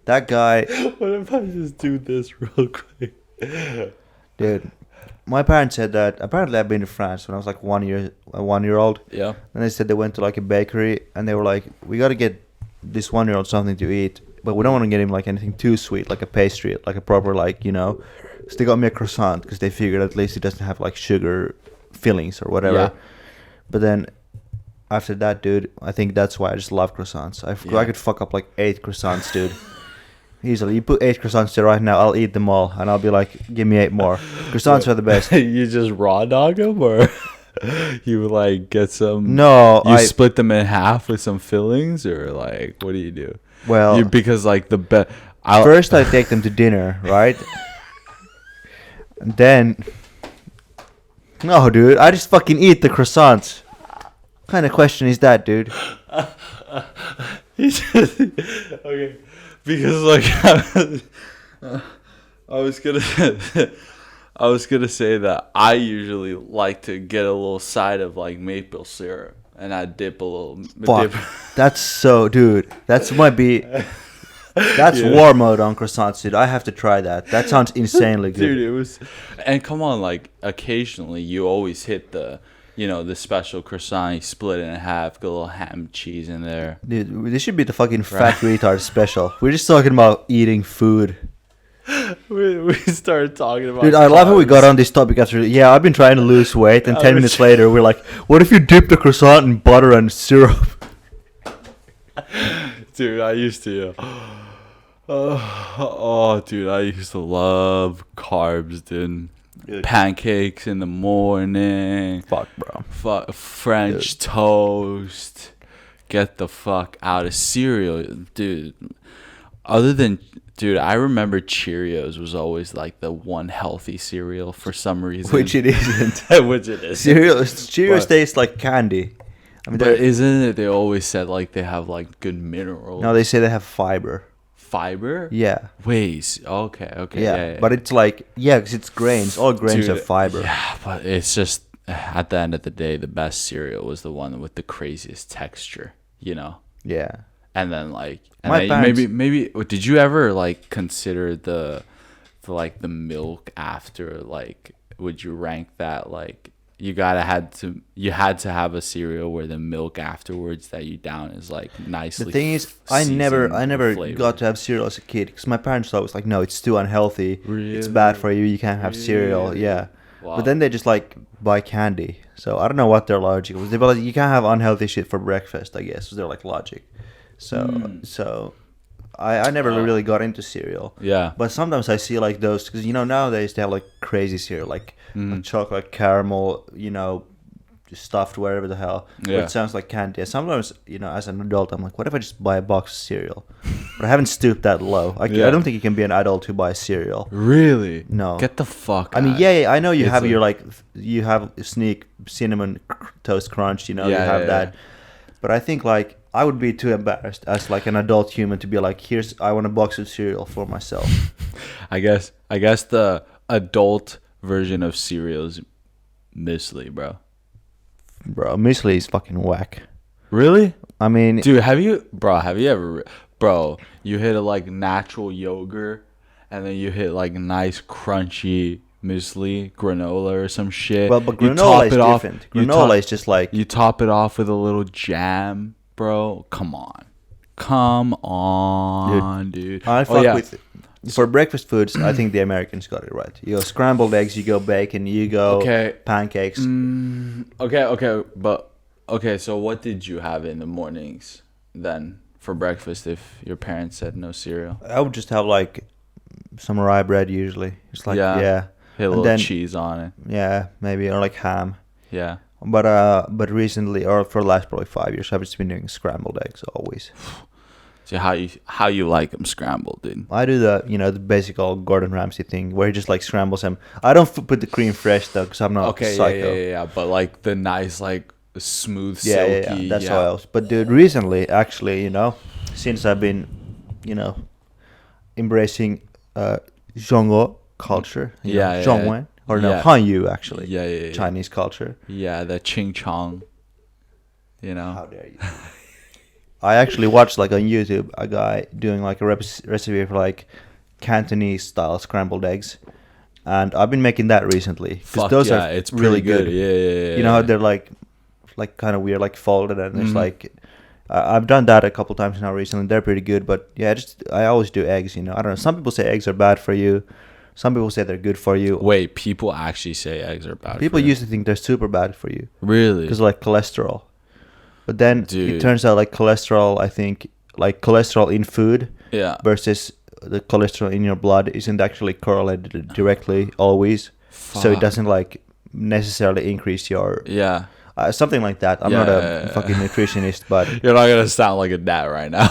Speaker 2: That guy,
Speaker 1: What if I just do this real quick?
Speaker 2: dude. My parents said that. Apparently, I've been to France when I was like 1 year old.
Speaker 1: Yeah.
Speaker 2: And they said they went to like a bakery and they were like, we got to get this 1 year old something to eat, but we don't want to get him like anything too sweet, like a pastry, like a proper, like, you know. So they got me a croissant because they figured at least it doesn't have like sugar fillings or whatever.
Speaker 1: Yeah.
Speaker 2: But then after that, dude, I think that's why I just love croissants.
Speaker 1: Yeah.
Speaker 2: I could fuck up like 8 croissants, dude. Easily. You put 8 croissants there right now, I'll eat them all. And I'll be like, give me 8 more. Croissants are the best.
Speaker 1: You just raw dog them, or you like get some?
Speaker 2: No,
Speaker 1: You split them in half with some fillings, or like what do you do?
Speaker 2: well,
Speaker 1: Because like the best.
Speaker 2: first I take them to dinner, right? And then... No, dude, I just fucking eat the croissants. What kind of question is that, dude?
Speaker 1: Okay, because like I was gonna say that I usually like to get a little side of like maple syrup, and I dip a little.
Speaker 2: Fuck, that's so, dude. That's might be... That's
Speaker 1: Yeah.
Speaker 2: war mode on croissants, dude. I have to try that. That sounds insanely good.
Speaker 1: Dude, it was, and come on, like occasionally you always hit the, you know, the special croissant, you split it in half, get a little ham cheese in there.
Speaker 2: Dude, this should be the fucking fat retard special. We're just talking about eating food.
Speaker 1: We started talking about.
Speaker 2: Dude, I love how we
Speaker 1: carbs.
Speaker 2: got on this topic after... Yeah, I've been trying to lose weight, and
Speaker 1: I
Speaker 2: 10
Speaker 1: was-
Speaker 2: minutes later, we're like, what if you dip the croissant in butter and syrup?
Speaker 1: Dude, I used to. Dude, I used to love carbs, dude. Pancakes in the morning.
Speaker 2: Fuck, bro.
Speaker 1: French toast. Get the fuck out of cereal, dude. Other than, dude, I remember Cheerios was always like the one healthy cereal for some reason.
Speaker 2: Which it isn't.
Speaker 1: Which it is.
Speaker 2: Cheerios
Speaker 1: But-
Speaker 2: taste like candy. I mean,
Speaker 1: But isn't it? They always said like they have like good minerals.
Speaker 2: no, they say they have fiber.
Speaker 1: fiber?
Speaker 2: Yeah.
Speaker 1: Ways. Okay.
Speaker 2: Yeah. But it's like, because it's grains. All grains
Speaker 1: Dude,
Speaker 2: are fiber.
Speaker 1: Yeah, but it's just at the end of the day, the best cereal was the one with the craziest texture, you know.
Speaker 2: Yeah.
Speaker 1: And then like, and
Speaker 2: My
Speaker 1: then
Speaker 2: parents-
Speaker 1: maybe did you ever like consider the milk after, like, would you rank that like you had to have a cereal where the milk afterwards that you down is like nicely.
Speaker 2: The thing is, I never
Speaker 1: flavored.
Speaker 2: got to have cereal as a kid because my parents thought it was like, no, it's too unhealthy.
Speaker 1: Really?
Speaker 2: It's bad for you. You can't have cereal.
Speaker 1: Really?
Speaker 2: Yeah.
Speaker 1: Wow.
Speaker 2: But then they just like buy candy. So I don't know what their logic was. They were like, you can't have unhealthy shit for breakfast, I guess, was their like logic. So I never really got into cereal.
Speaker 1: Yeah.
Speaker 2: But sometimes I see like those, because nowadays they have like crazy cereal, like chocolate caramel, stuffed wherever the hell.
Speaker 1: Yeah.
Speaker 2: It sounds like candy. And sometimes, as an adult, I'm like, what if I just buy a box of cereal? But I haven't stooped that low. I don't think you can be an adult who buys cereal.
Speaker 1: Really?
Speaker 2: No.
Speaker 1: Get the fuck.
Speaker 2: I mean,
Speaker 1: out.
Speaker 2: yeah, I know you
Speaker 1: It's
Speaker 2: have
Speaker 1: like-
Speaker 2: your you have Sneak cinnamon toast crunch, you have that. But I think like I would be too embarrassed as like an adult human to be like, I want a box of cereal for myself.
Speaker 1: I guess the adult version of cereal is muesli, bro.
Speaker 2: Bro, muesli is fucking whack.
Speaker 1: Really?
Speaker 2: I mean,
Speaker 1: Dude, have you ever, you hit a like natural yogurt and then you hit like nice crunchy muesli, granola or some shit.
Speaker 2: well, but
Speaker 1: You
Speaker 2: granola
Speaker 1: top
Speaker 2: is
Speaker 1: it off-
Speaker 2: different.
Speaker 1: you
Speaker 2: Granola
Speaker 1: top-
Speaker 2: is just like,
Speaker 1: You top it off with a little jam, bro. Come on, dude.
Speaker 2: I fuck with for breakfast foods. I think the Americans got it right. You go scrambled eggs, you go bacon, you go pancakes.
Speaker 1: Okay, so what did you have in the mornings then for breakfast if your parents said no cereal?
Speaker 2: I would just have like some rye bread usually. It's like
Speaker 1: Hit a
Speaker 2: And
Speaker 1: little
Speaker 2: then-
Speaker 1: cheese on it.
Speaker 2: yeah, maybe, or like ham.
Speaker 1: Yeah.
Speaker 2: But recently, or for the last probably 5 years, I've just been doing scrambled eggs always.
Speaker 1: So how you like them scrambled, dude?
Speaker 2: I do the basic old Gordon Ramsay thing where he just like scrambles them. I don't put the cream fresh though because I'm not
Speaker 1: Okay,
Speaker 2: psycho.
Speaker 1: yeah. But like the nice, like smooth,
Speaker 2: Yeah,
Speaker 1: silky.
Speaker 2: That's how else. But dude, recently, actually, since I've been, embracing Zhongguo culture, Zhongwen, or no,
Speaker 1: Yeah.
Speaker 2: Hanyu actually,
Speaker 1: Yeah.
Speaker 2: Chinese culture.
Speaker 1: Yeah, the ching chong.
Speaker 2: How dare you? I actually watched like on YouTube a guy doing like a recipe for like Cantonese style scrambled eggs, and I've been making that recently
Speaker 1: Fuck
Speaker 2: those
Speaker 1: yeah,
Speaker 2: are
Speaker 1: it's
Speaker 2: really
Speaker 1: pretty
Speaker 2: good.
Speaker 1: Yeah.
Speaker 2: You know how they're like kind of weird, like folded, and
Speaker 1: Mm-hmm.
Speaker 2: it's like I've done that a couple times now recently. They're pretty good, but yeah, I always do eggs. I don't know. Some people say eggs are bad for you. Some people say they're good for you.
Speaker 1: Wait, people actually say eggs are bad.
Speaker 2: People
Speaker 1: for you?
Speaker 2: used to think they're super bad for you
Speaker 1: Really?
Speaker 2: because of like cholesterol. But then
Speaker 1: Dude.
Speaker 2: it turns out like cholesterol, I think like cholesterol in food
Speaker 1: Yeah.
Speaker 2: versus the cholesterol in your blood isn't actually correlated directly always. So it
Speaker 1: Fuck.
Speaker 2: doesn't like necessarily increase your
Speaker 1: Yeah.
Speaker 2: something like that. I'm
Speaker 1: Yeah,
Speaker 2: not a
Speaker 1: yeah.
Speaker 2: fucking nutritionist, but
Speaker 1: You're not gonna sound like a dad right now.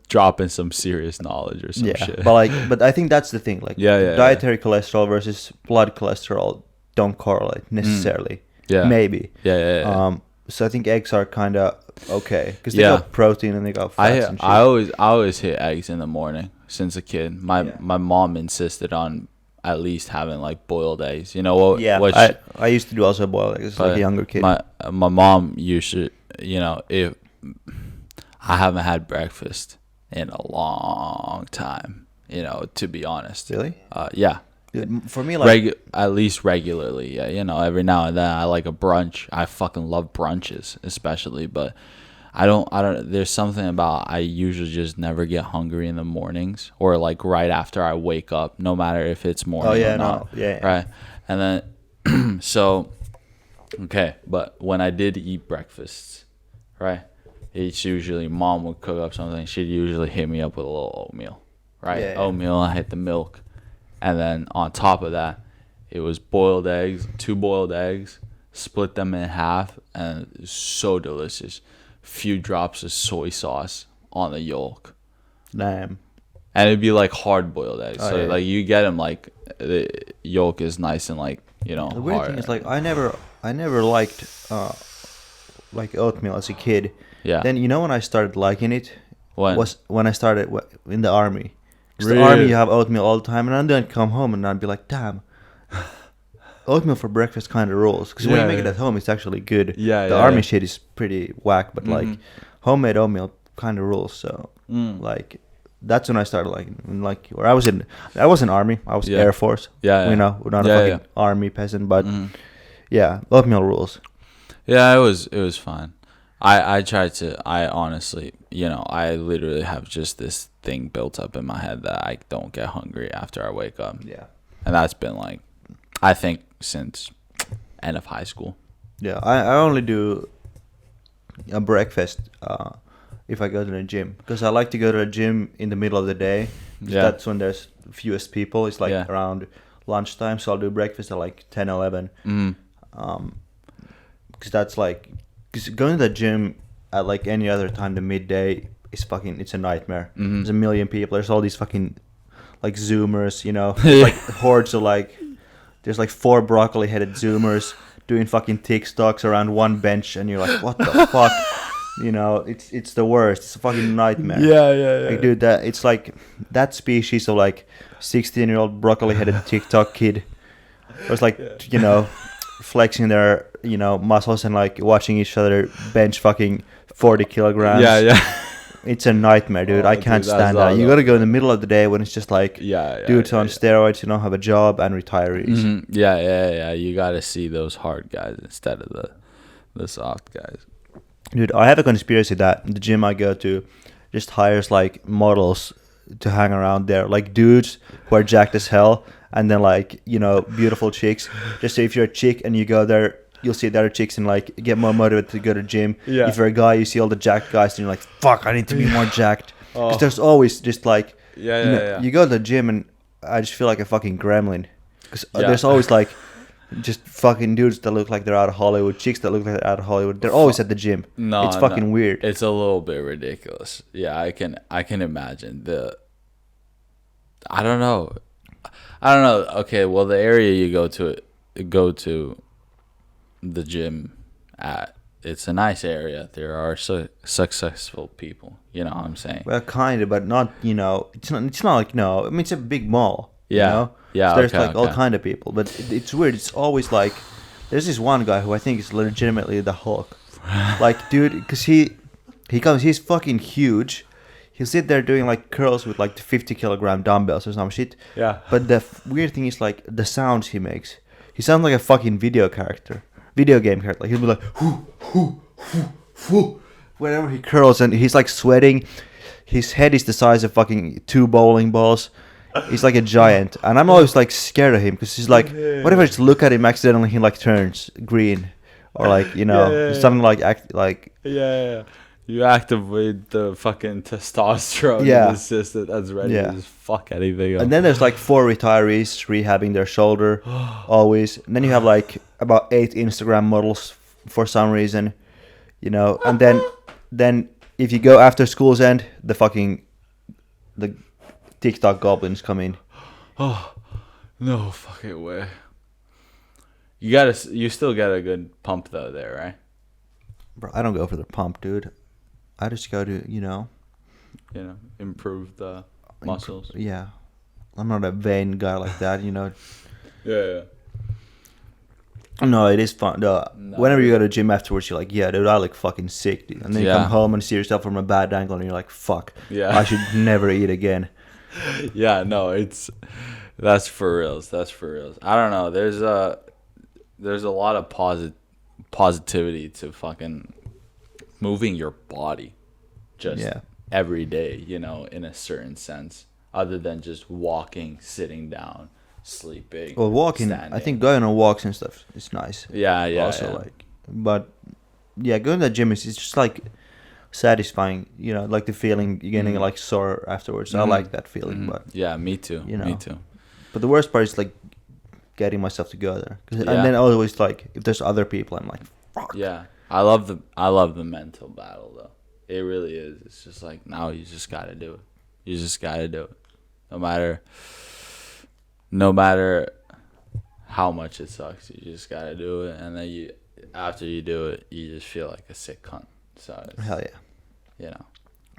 Speaker 1: Dropping some serious knowledge or some
Speaker 2: yeah.
Speaker 1: shit.
Speaker 2: But I think that's the thing. Like
Speaker 1: Yeah.
Speaker 2: dietary cholesterol versus blood cholesterol don't correlate necessarily.
Speaker 1: Yeah.
Speaker 2: Maybe.
Speaker 1: Yeah.
Speaker 2: So I think eggs are kind of okay because they
Speaker 1: Yeah.
Speaker 2: got protein and they got fats and shit.
Speaker 1: I always hit eggs in the morning since a kid. My mom insisted on at least having like boiled eggs. You know what?
Speaker 2: Yeah,
Speaker 1: what
Speaker 2: I used to do also boiled eggs as like a younger kid.
Speaker 1: My mom used to, if I haven't had breakfast in a long time, to be honest.
Speaker 2: Really?
Speaker 1: Yeah.
Speaker 2: Dude, for me, like
Speaker 1: At least regularly, yeah. Every now and then, I like a brunch. I fucking love brunches, especially. But I don't. There's something about I usually just never get hungry in the mornings or like right after I wake up, no matter if it's morning or not. Right. And then, so, okay. But when I did eat breakfasts, right, it's usually mom would cook up something. She'd usually hit me up with a little oatmeal, right?
Speaker 2: Yeah.
Speaker 1: Oatmeal. I hit the milk. And then on top of that, it was boiled eggs, 2 boiled eggs, split them in half, and it was so delicious. Few drops of soy sauce on the yolk.
Speaker 2: damn.
Speaker 1: And it'd be like hard boiled eggs.
Speaker 2: Oh,
Speaker 1: So
Speaker 2: yeah.
Speaker 1: like you get them like the yolk is nice and like,
Speaker 2: The weird
Speaker 1: hard.
Speaker 2: thing is like I never liked like oatmeal as a kid.
Speaker 1: Yeah.
Speaker 2: Then when I started liking it,
Speaker 1: When?
Speaker 2: was when I started in the army. 'Cause the
Speaker 1: Really?
Speaker 2: army, you have oatmeal all the time, and then I'd come home and I'd be like, damn, oatmeal for breakfast kind of rules. Because when
Speaker 1: Yeah,
Speaker 2: you make it
Speaker 1: yeah.
Speaker 2: at home, it's actually good.
Speaker 1: Yeah,
Speaker 2: The
Speaker 1: yeah,
Speaker 2: army
Speaker 1: yeah.
Speaker 2: shit is pretty whack, but like
Speaker 1: Mhm.
Speaker 2: homemade oatmeal kind of rules. So like that's when I started where I was in army. I was
Speaker 1: Yeah.
Speaker 2: Air Force.
Speaker 1: Yeah, yeah.
Speaker 2: You know, we're not
Speaker 1: Yeah,
Speaker 2: a fucking
Speaker 1: yeah.
Speaker 2: army peasant, but
Speaker 1: Mhm.
Speaker 2: yeah, oatmeal rules.
Speaker 1: Yeah, it was fine. I tried to. I honestly, I literally have just this thing built up in my head that I don't get hungry after I wake up,
Speaker 2: Yeah.
Speaker 1: and that's been like, I think since end of high school.
Speaker 2: Yeah, I only do a breakfast if I go to the gym, because I like to go to the gym in the middle of the day. 'Cause
Speaker 1: Yeah.
Speaker 2: that's when there's fewest people. It's like
Speaker 1: Yeah.
Speaker 2: around lunchtime, so I'll do breakfast at like 10, 11.
Speaker 1: Mm.
Speaker 2: Because that's like, because going to the gym at like any other time than midday is fucking, it's a nightmare.
Speaker 1: Mhm.
Speaker 2: There's a million people. There's all these fucking like Zoomers,
Speaker 1: Yeah.
Speaker 2: There's like hordes of like, there's like 4 broccoli-headed Zoomers doing fucking TikToks around one bench, and you're like, what the fuck? It's the worst. It's a fucking nightmare.
Speaker 1: Yeah.
Speaker 2: Like, dude, it's like that species of like 16-year-old broccoli-headed TikTok kid was like, flexing their, muscles and like watching each other bench fucking 40 kilograms.
Speaker 1: Yeah.
Speaker 2: It's a nightmare, dude.
Speaker 1: Oh,
Speaker 2: I can't
Speaker 1: dude, that's
Speaker 2: stand that. You
Speaker 1: awesome.
Speaker 2: gotta go in the middle of the day when it's just like
Speaker 1: Yeah.
Speaker 2: dudes on steroids who don't have a job and retirees.
Speaker 1: Mhm. Yeah. You got to see those hard guys instead of the soft guys.
Speaker 2: Dude, I have a conspiracy that the gym I go to just hires like models to hang around there, like dudes who are jacked as hell, and then like beautiful chicks. Just so if you're a chick and you go there, you'll see the other chicks and like get more motivated to go to gym.
Speaker 1: Yeah.
Speaker 2: If you're a guy, you see all the jacked guys and you're like, fuck, I need to be more jacked. Because
Speaker 1: Oh.
Speaker 2: there's always just like
Speaker 1: Yeah.
Speaker 2: you go to the gym and I just feel like a fucking gremlin. Because
Speaker 1: Yeah.
Speaker 2: there's always like just fucking dudes that look like they're out of Hollywood, chicks that look like they're out of Hollywood. They're always at the gym.
Speaker 1: No,
Speaker 2: It's fucking weird.
Speaker 1: It's a little bit ridiculous. Yeah, I can imagine I don't know. Okay, well, the area you go to the gym at, it's a nice area. There are successful people. You know what I'm saying?
Speaker 2: Well, kind of, but not. It's not like I mean, it's a big mall.
Speaker 1: Yeah. Yeah.
Speaker 2: So there's
Speaker 1: okay,
Speaker 2: like all
Speaker 1: okay.
Speaker 2: kind of people, but it's weird. It's always like there's this one guy who I think is legitimately the Hulk. Like, dude, because he's fucking huge. He'll sit there doing like curls with like 50-kilogram dumbbells or some shit.
Speaker 1: Yeah.
Speaker 2: But the weird thing is like the sounds he makes. He sounds like a fucking video game character. Like he'll be like, whoo, whoo, whoo, whoo, whenever he curls, and he's like sweating. His head is the size of fucking 2 bowling balls. He's like a giant, and I'm always like scared of him because he's like, what if I just look at him accidentally, he like turns green, or like something like
Speaker 1: Yeah. You activate the fucking testosterone
Speaker 2: Yeah.
Speaker 1: in the system that's ready
Speaker 2: Yeah.
Speaker 1: to just fuck anything up.
Speaker 2: And then there's like 4 retirees rehabbing their shoulder, always. And then you have like about 8 Instagram models for some reason, And then if you go after school's end, the TikTok goblins come in.
Speaker 1: Oh, no fucking way. You still get a good pump though there, right?
Speaker 2: Bro, I don't go for the pump, dude. I just go to,
Speaker 1: Improve the muscles.
Speaker 2: Yeah. I'm not a vain guy like that,
Speaker 1: Yeah.
Speaker 2: No, it is fun. No,
Speaker 1: No.
Speaker 2: whenever you go to the gym afterwards, you're like, yeah, dude, I look fucking sick, dude. And then you
Speaker 1: Yeah.
Speaker 2: come home and see yourself from a bad angle, and you're like, fuck,
Speaker 1: Yeah.
Speaker 2: I should never eat again.
Speaker 1: Yeah, no, that's for reals. That's for reals. I don't know. There's a lot of positivity to fucking moving your body just
Speaker 2: Yeah.
Speaker 1: every day, in a certain sense, other than just walking, sitting down, sleeping.
Speaker 2: Well, walking,
Speaker 1: standing.
Speaker 2: I think going on walks and stuff is nice.
Speaker 1: Yeah.
Speaker 2: Also,
Speaker 1: yeah.
Speaker 2: but yeah, going to the gym is just like satisfying, like the feeling you're getting like sore afterwards. I like that feeling, but
Speaker 1: Yeah, me too. Me too.
Speaker 2: But the worst part is like getting myself to go there,
Speaker 1: Yeah.
Speaker 2: and then always like if there's other people, I'm like, fuck.
Speaker 1: Yeah, I love the mental battle though. It really is. It's just like now you just gotta do it. You just gotta do it, no matter how much it sucks. You just gotta do it, and then after you do it, you just feel like a sick cunt. So
Speaker 2: Hell yeah.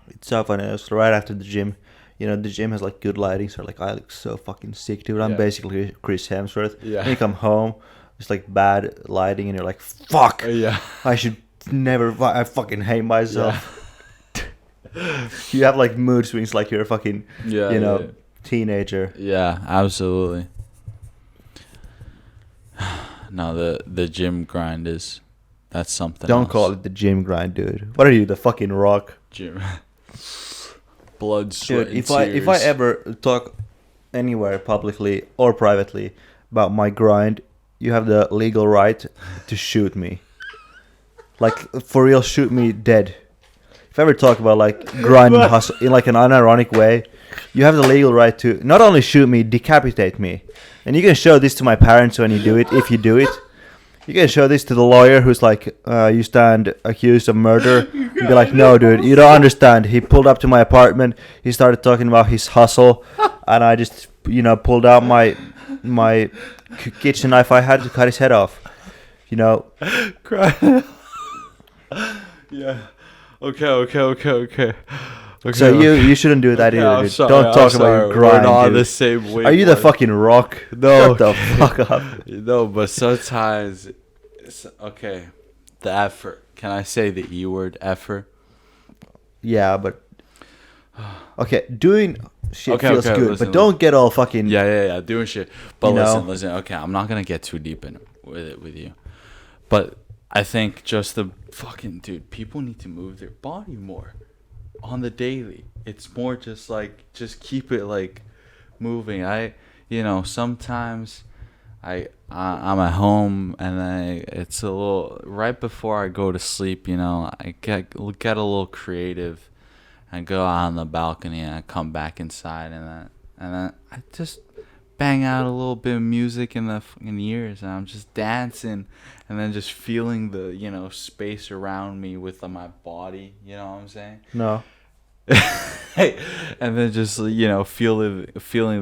Speaker 2: It's so funny. It was right after the gym. You know, the gym has like good lighting, so like I look so fucking sick, dude. I'm
Speaker 1: Yeah.
Speaker 2: basically Chris Hemsworth.
Speaker 1: Yeah.
Speaker 2: Then you come home, it's like bad lighting, and you're like, fuck.
Speaker 1: Yeah.
Speaker 2: I should never. I fucking hate myself. You have like mood swings, like you're a fucking,
Speaker 1: Yeah.
Speaker 2: you know,
Speaker 1: yeah.
Speaker 2: teenager.
Speaker 1: Yeah, absolutely. No, the gym grind that's something.
Speaker 2: Don't
Speaker 1: else.
Speaker 2: call it the gym grind, dude. What are you, the fucking Rock?
Speaker 1: Gym. Blood, sweat,
Speaker 2: Dude,
Speaker 1: and
Speaker 2: if I
Speaker 1: tears.
Speaker 2: ever talk anywhere publicly or privately about my grind, you have the legal right to shoot me. Like for real, shoot me dead. If I ever talk about like grind and hustle in like an unironic way, you have the legal right to not only shoot me, decapitate me. And you can show this to my parents when you do it, if you do it. You can show this to the lawyer who's like, you stand accused of murder. You'd be like, no, dude, you don't understand. He pulled up to my apartment. He started talking about his hustle. And I just, you know, pulled out my kitchen knife I had to cut his head off. You know.
Speaker 1: Yeah. Okay.
Speaker 2: So you shouldn't do that either,
Speaker 1: I'm
Speaker 2: dude.
Speaker 1: sorry,
Speaker 2: Don't
Speaker 1: I'm
Speaker 2: talk
Speaker 1: sorry.
Speaker 2: about your grind,
Speaker 1: We're not on
Speaker 2: dude.
Speaker 1: the same wavelength.
Speaker 2: Are you the fucking Rock?
Speaker 1: No.
Speaker 2: Shut the fuck up.
Speaker 1: No, but sometimes, okay, the effort. Can I say the E word, effort?
Speaker 2: Yeah, but okay, doing shit
Speaker 1: Okay,
Speaker 2: feels
Speaker 1: okay,
Speaker 2: good,
Speaker 1: listen,
Speaker 2: but don't get all fucking.
Speaker 1: Yeah, doing shit. But
Speaker 2: You know?
Speaker 1: listen. Okay, I'm not gonna get too deep in with it with you, but I think just the fucking dude, people need to move their body more on the daily. It's more just like just keep it like moving. Sometimes I'm at home and it's a little right before I go to sleep. You know, I get a little creative and go out on the balcony and I come back inside and then I just bang out a little bit of music in the fucking ears and I'm just dancing and then just feeling the space around me with my body. You know what I'm saying?
Speaker 2: No.
Speaker 1: And then just feeling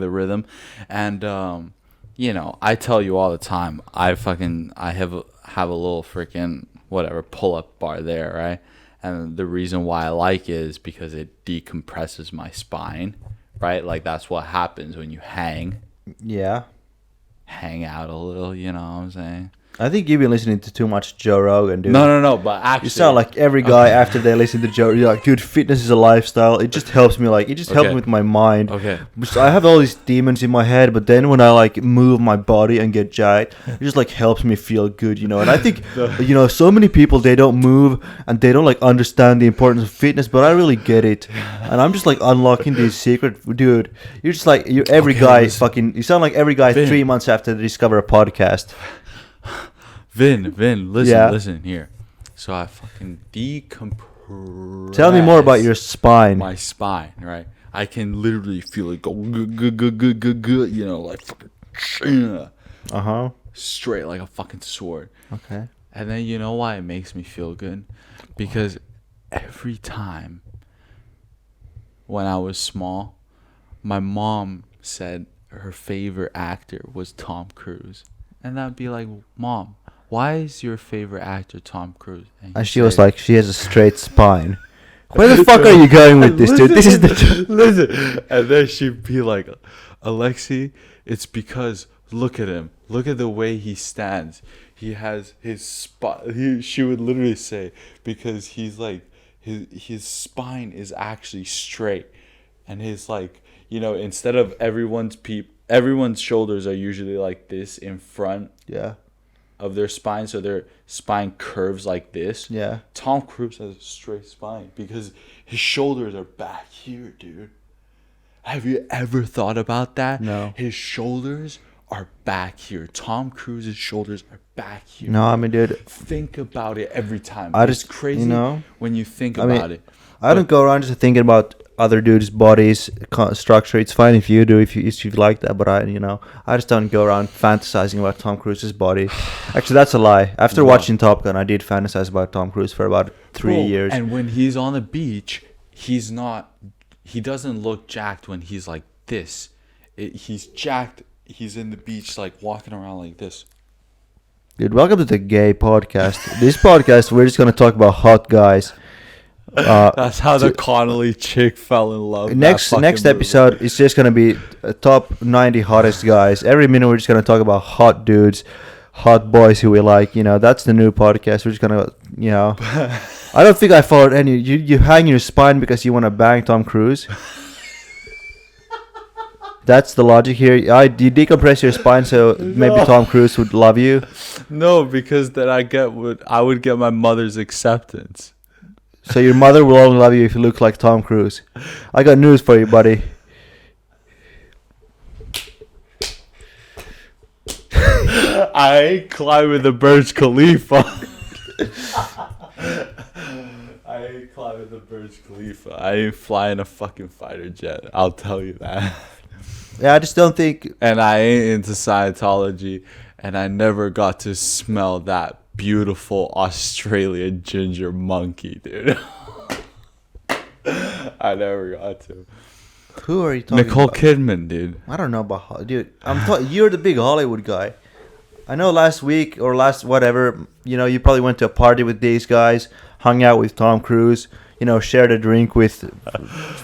Speaker 1: the rhythm and I tell you all the time I have a little freaking whatever pull-up bar there, right? And the reason why I like it is because it decompresses my spine, right? Like that's what happens when you hang out a little, you know what I'm saying?
Speaker 2: I think you've been listening to too much Joe Rogan, dude.
Speaker 1: No, but actually...
Speaker 2: You sound like every guy after they listen to Joe. You're like, dude, fitness is a lifestyle. It just helps me, helps me with my mind.
Speaker 1: Okay.
Speaker 2: I have all these demons in my head, but then when I, move my body and get jacked, it just, helps me feel good, you know? And I think, so many people, they don't move and they don't, understand the importance of fitness, but I really get it. And I'm just, unlocking these secret... Dude, you're just you sound like every guy
Speaker 1: Vin.
Speaker 2: 3 months after they discover a podcast.
Speaker 1: Vin, listen here. So I fucking decompress.
Speaker 2: Tell me more about your spine.
Speaker 1: My spine, right? I can literally feel it go good, fucking straight like a fucking sword.
Speaker 2: Okay.
Speaker 1: And then you know why it makes me feel good? Because every time when I was small, my mom said her favorite actor was Tom Cruise. And I'd be like, Mom, why is your favorite actor Tom Cruise?
Speaker 2: And she was like, she has a straight spine. Where the fuck are you going with this, dude? This is the...
Speaker 1: Listen. And then she'd be like, Alexi, it's because, look at him. Look at the way he stands. He has his spine. She would literally say, because he's like, his spine is actually straight. And his instead of everyone's shoulders are usually like this in front of their spine, so their spine curves like this.
Speaker 2: Yeah.
Speaker 1: Tom Cruise has a straight spine because his shoulders are back here, dude. Have you ever thought about that?
Speaker 2: No.
Speaker 1: His shoulders are back here. Tom Cruise's shoulders are back here.
Speaker 2: No, I mean, dude.
Speaker 1: Think about it every time.
Speaker 2: It's
Speaker 1: crazy when you think about it.
Speaker 2: I don't go around just thinking about other dudes' bodies structure. It's fine if you do, if you like that, but I just don't go around fantasizing about Tom Cruise's body. Actually, that's a lie. After watching Top Gun, I did fantasize about Tom Cruise for about 3 years.
Speaker 1: And when he's on the beach, he doesn't look jacked when he's like this. He's jacked. He's in the beach, walking around like this.
Speaker 2: Dude, welcome to the gay podcast. This podcast, we're just gonna talk about hot guys.
Speaker 1: That's how the Connolly chick fell in love. with
Speaker 2: Next
Speaker 1: that fucking movie.
Speaker 2: episode is just gonna be top 90 hottest guys. Every minute we're just gonna talk about hot dudes, hot boys who we like. You know, that's the new podcast. We're just gonna, you know, I don't think I followed any. You hang your spine because you want to bang Tom Cruise. That's the logic here. You decompress your spine so maybe Tom Cruise would love you.
Speaker 1: No, because then I would get my mother's acceptance.
Speaker 2: So your mother will only love you if you look like Tom Cruise. I got news for you, buddy.
Speaker 1: I ain't climbing the Burj Khalifa. I ain't climbing the Burj Khalifa. I ain't flying a fucking fighter jet. I'll tell you that.
Speaker 2: Yeah, I just don't think.
Speaker 1: And I ain't into Scientology. And I never got to smell that beautiful Australian ginger monkey, dude. I never got to.
Speaker 2: Who are you talking
Speaker 1: Nicole
Speaker 2: about?
Speaker 1: Kidman, dude.
Speaker 2: I don't know about dude. You're the big Hollywood guy. I know last week or last whatever, you know, you probably went to a party with these guys, hung out with Tom Cruise, you know, shared a drink with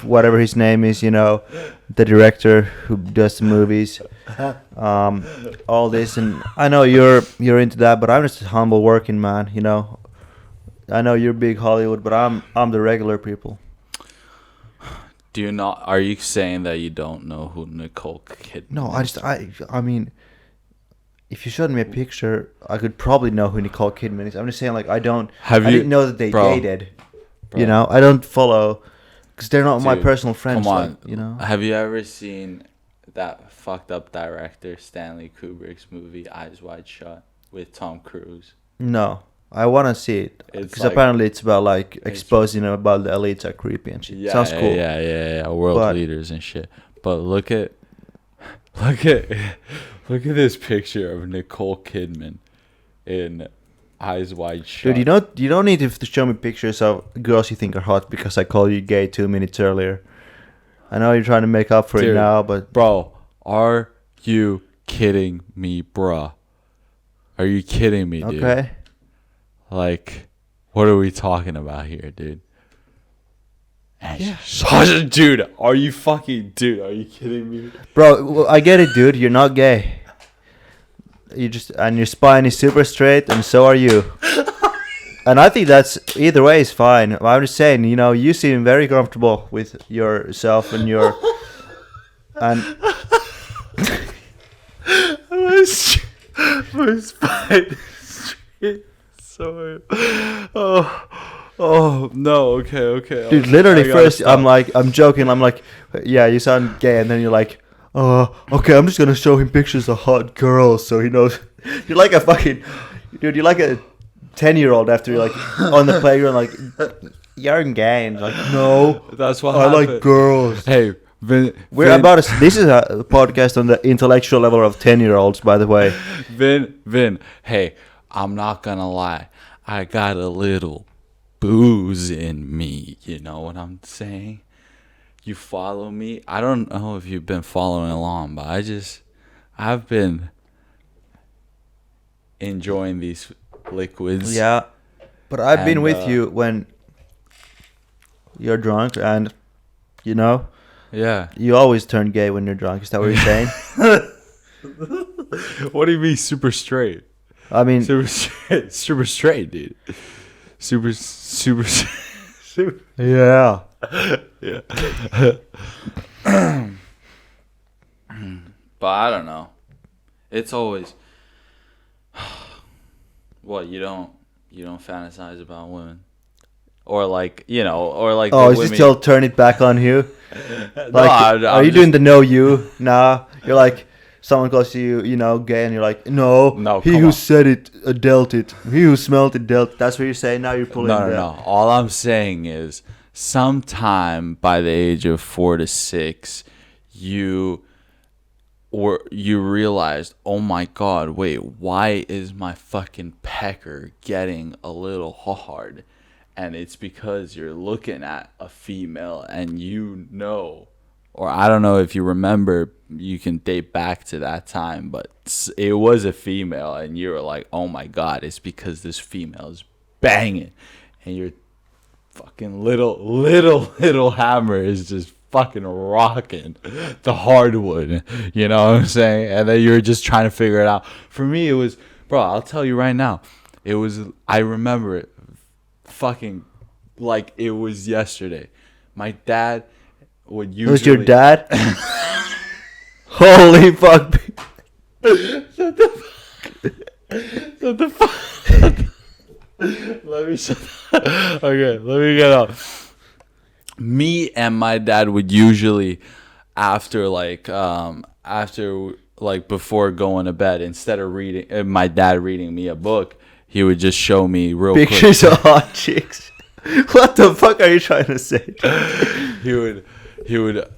Speaker 2: whatever his name is, you know, the director who does the movies, all this, and I know you're into that, but I'm just a humble working man, you know. I know you're big Hollywood, but I'm the regular people.
Speaker 1: Do you not? Are you saying that you don't know who Nicole Kidman?
Speaker 2: No,
Speaker 1: is?
Speaker 2: I mean, if you showed me a picture, I could probably know who Nicole Kidman is. I'm just saying, like, I didn't know that they dated. Bro. You know, I don't follow because they're not my personal friends.
Speaker 1: Come on,
Speaker 2: like, you know.
Speaker 1: Have you ever seen that fucked up director Stanley Kubrick's movie Eyes Wide Shut with Tom Cruise?
Speaker 2: No, I want to see it because apparently it's about like exposing them about the elites are creepy and shit. Sounds cool.
Speaker 1: Yeah, world leaders and shit. But look at this picture of Nicole Kidman in Eyes Wide Shut.
Speaker 2: Dude, you don't need to show me pictures of girls you think are hot because I called you gay 2 minutes earlier. I know you're trying to make up for it now, but
Speaker 1: bro, are you kidding me, bruh? Are you kidding me, dude?
Speaker 2: Okay.
Speaker 1: Like, what are we talking about here, dude?
Speaker 2: Yeah.
Speaker 1: Dude, are you kidding me?
Speaker 2: Bro, well, I get it, dude. You're not gay. And your spine is super straight, and so are you. And I think that's either way is fine. I'm just saying, you know, you seem very comfortable with yourself and your and
Speaker 1: my spine is straight. Sorry. Oh no. Okay.
Speaker 2: Dude, literally first I'm joking. I'm like, yeah, you sound gay, and then you're like, okay, I'm just gonna show him pictures of hot girls so he knows. You're like a fucking dude. You're like a 10-year-old after you're like on the playground, like you're gay, and like no,
Speaker 1: that's what
Speaker 2: I
Speaker 1: happened.
Speaker 2: like girls.
Speaker 1: Hey,
Speaker 2: this is a podcast on the intellectual level of 10-year-olds, by the way.
Speaker 1: Vin. Hey, I'm not gonna lie. I got a little booze in me. You know what I'm saying? You follow me? I don't know if you've been following along, but I've been enjoying these liquids.
Speaker 2: Yeah, but I've been with you when you're drunk, and you know,
Speaker 1: yeah,
Speaker 2: you always turn gay when you're drunk. Is that what you're saying?
Speaker 1: What do you mean super straight?
Speaker 2: I mean
Speaker 1: super straight, dude. Super.
Speaker 2: Yeah.
Speaker 1: Yeah. But I don't know. It's always what you don't fantasize about women, or like
Speaker 2: oh, is it still turn it back on you? Like,
Speaker 1: no,
Speaker 2: are you doing the no you? Nah, you're like someone calls you, you know, gay, and you're like, no. He who said it dealt it. He who smelled it dealt. That's what you're saying. Now you're pulling.
Speaker 1: No. All I'm saying is, sometime by the age of 4 to 6, you realized, oh my god, wait, why is my fucking pecker getting a little hard? And it's because you're looking at a female, and you know, or I don't know if you remember, you can date back to that time, but it was a female, and you were like, oh my god, it's because this female is banging, and you're fucking little hammer is just fucking rocking the hardwood. You know what I'm saying? And then you're just trying to figure it out. For me, it was, bro, I'll tell you right now. It was, I remember it fucking like it was yesterday. My dad would usually.
Speaker 2: It was your dad? Holy fuck.
Speaker 1: Shut the fuck. Let me shut up. Okay, let me get up. Me and my dad would usually after before going to bed, instead of reading my dad reading me a book, he would just show me real
Speaker 2: pictures
Speaker 1: quick.
Speaker 2: of hot chicks. What the fuck are you trying to say?
Speaker 1: he would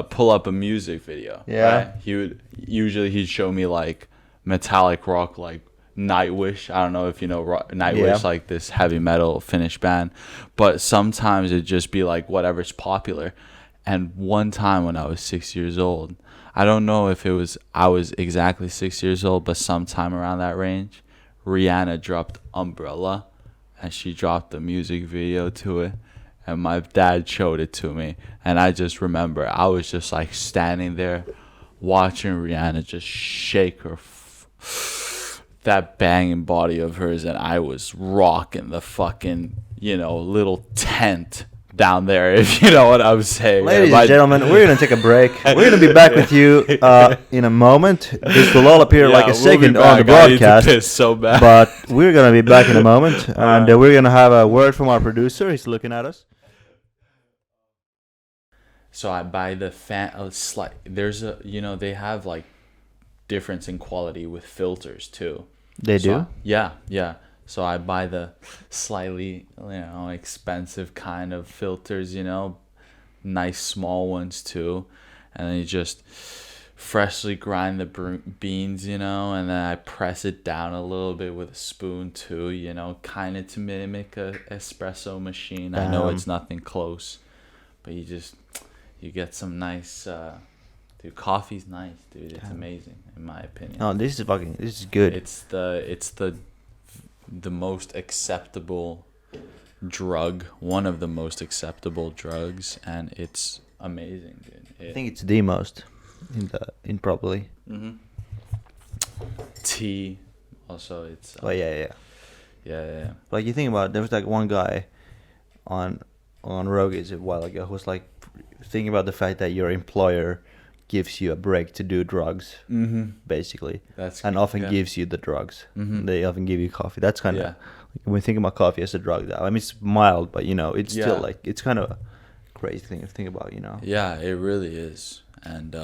Speaker 1: pull up a music video.
Speaker 2: Yeah.
Speaker 1: Right? He'd show me like metallic rock, like Nightwish. I don't know if you know Nightwish, like this heavy metal Finnish band, but sometimes it'd just be like whatever's popular. And one time when I was 6 years old, I don't know if I was exactly 6 years old, but sometime around that range, Rihanna dropped Umbrella, and she dropped the music video to it, and my dad showed it to me, and I just remember I was just like standing there watching Rihanna just shake her that banging body of hers, and I was rocking the fucking little tent down there, if you know what I'm saying.
Speaker 2: Ladies and gentlemen, we're going to take a break. We're going to be back with you in a moment. This will all appear like a second on the broadcast.
Speaker 1: I need to piss so bad.
Speaker 2: But we're going to be back in a moment. And we're going to have a word from our producer. He's looking at us.
Speaker 1: So I buy the there's they have like difference in quality with filters too.
Speaker 2: They do?
Speaker 1: Yeah. So I buy the slightly, expensive kind of filters, nice small ones too. And then you just freshly grind the beans, and then I press it down a little bit with a spoon too, kind of to mimic a espresso machine. I know it's nothing close, but you get some nice, dude, coffee's nice, dude. It's amazing, in my opinion.
Speaker 2: Oh, this is good.
Speaker 1: It's the most acceptable drug, one of the most acceptable drugs, and it's amazing, dude.
Speaker 2: I think it's the most in probably.
Speaker 1: Mm-hmm. Tea, also it's.
Speaker 2: Oh yeah. Like you think about it, there was like one guy on Rogies a while ago who was like thinking about the fact that your employer gives you a break to do drugs, basically, and often gives you the drugs. They often give you coffee. That's kind of like when we think about coffee as a drug. I mean, it's mild, but it's still like it's kind of a crazy thing to think about.
Speaker 1: Yeah, it really is, and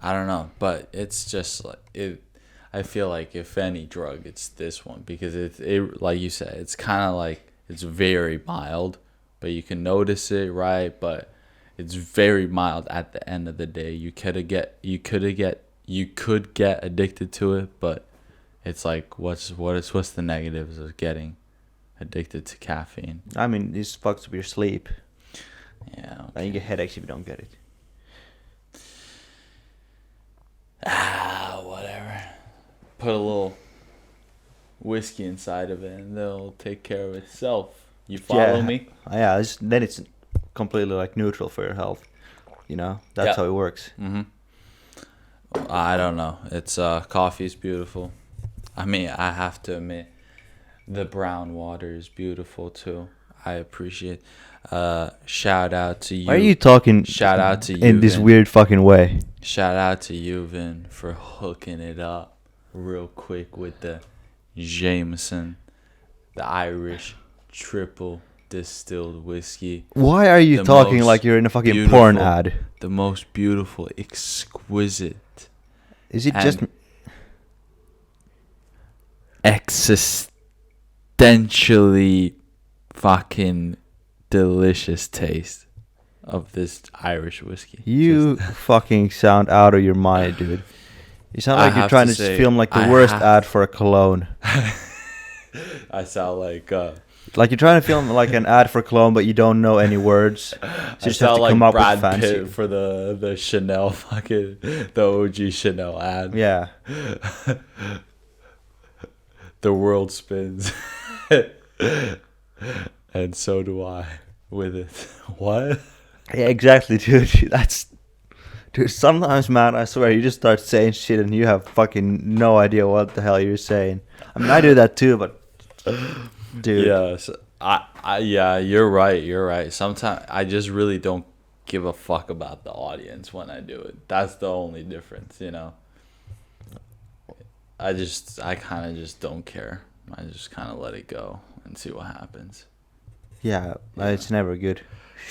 Speaker 1: I don't know, but it's just like it. I feel like if any drug, it's this one, because it like you said, it's kind of like it's very mild, but you can notice it, right? But it's very mild at the end of the day. You could get addicted to it, but it's like what's the negatives of getting addicted to caffeine?
Speaker 2: I mean, this fucks up your sleep.
Speaker 1: Yeah. Okay.
Speaker 2: And you get headaches if you don't get it.
Speaker 1: Whatever. Put a little whiskey inside of it, and they'll take care of itself. You follow me?
Speaker 2: Yeah. Then it's completely like neutral for your health. That's how it works.
Speaker 1: I don't know. It's coffee's beautiful. I mean, I have to admit, the brown water is beautiful too. I appreciate. Shout out to you.
Speaker 2: Why are you talking?
Speaker 1: Shout out to you
Speaker 2: in this
Speaker 1: Vin.
Speaker 2: Weird fucking way.
Speaker 1: Shout out to you, Vin, for hooking it up real quick with the Jameson, the Irish triple distilled whiskey.
Speaker 2: Why are you talking like you're in a fucking porn ad?
Speaker 1: The most beautiful, exquisite.
Speaker 2: Is it just
Speaker 1: existentially fucking delicious taste of this Irish whiskey?
Speaker 2: You fucking sound out of your mind, dude. You sound like you're trying to film like the worst ad for a cologne.
Speaker 1: I sound like
Speaker 2: you're trying to film like an ad for cologne, but you don't know any words. So you just have to come up with fancy.
Speaker 1: Pitt for the Chanel fucking the OG Chanel ad.
Speaker 2: Yeah.
Speaker 1: The world spins. And so do I with it. What?
Speaker 2: Yeah, exactly, dude. Dude, sometimes, man, I swear, you just start saying shit and you have fucking no idea what the hell you're saying. I mean, I do that too, but dude.
Speaker 1: Yeah, so yeah, you're right. Sometimes I just really don't give a fuck about the audience when I do it. That's the only difference, you know. I kind of just don't care. I just kind of let it go and see what happens.
Speaker 2: Yeah, it's never good.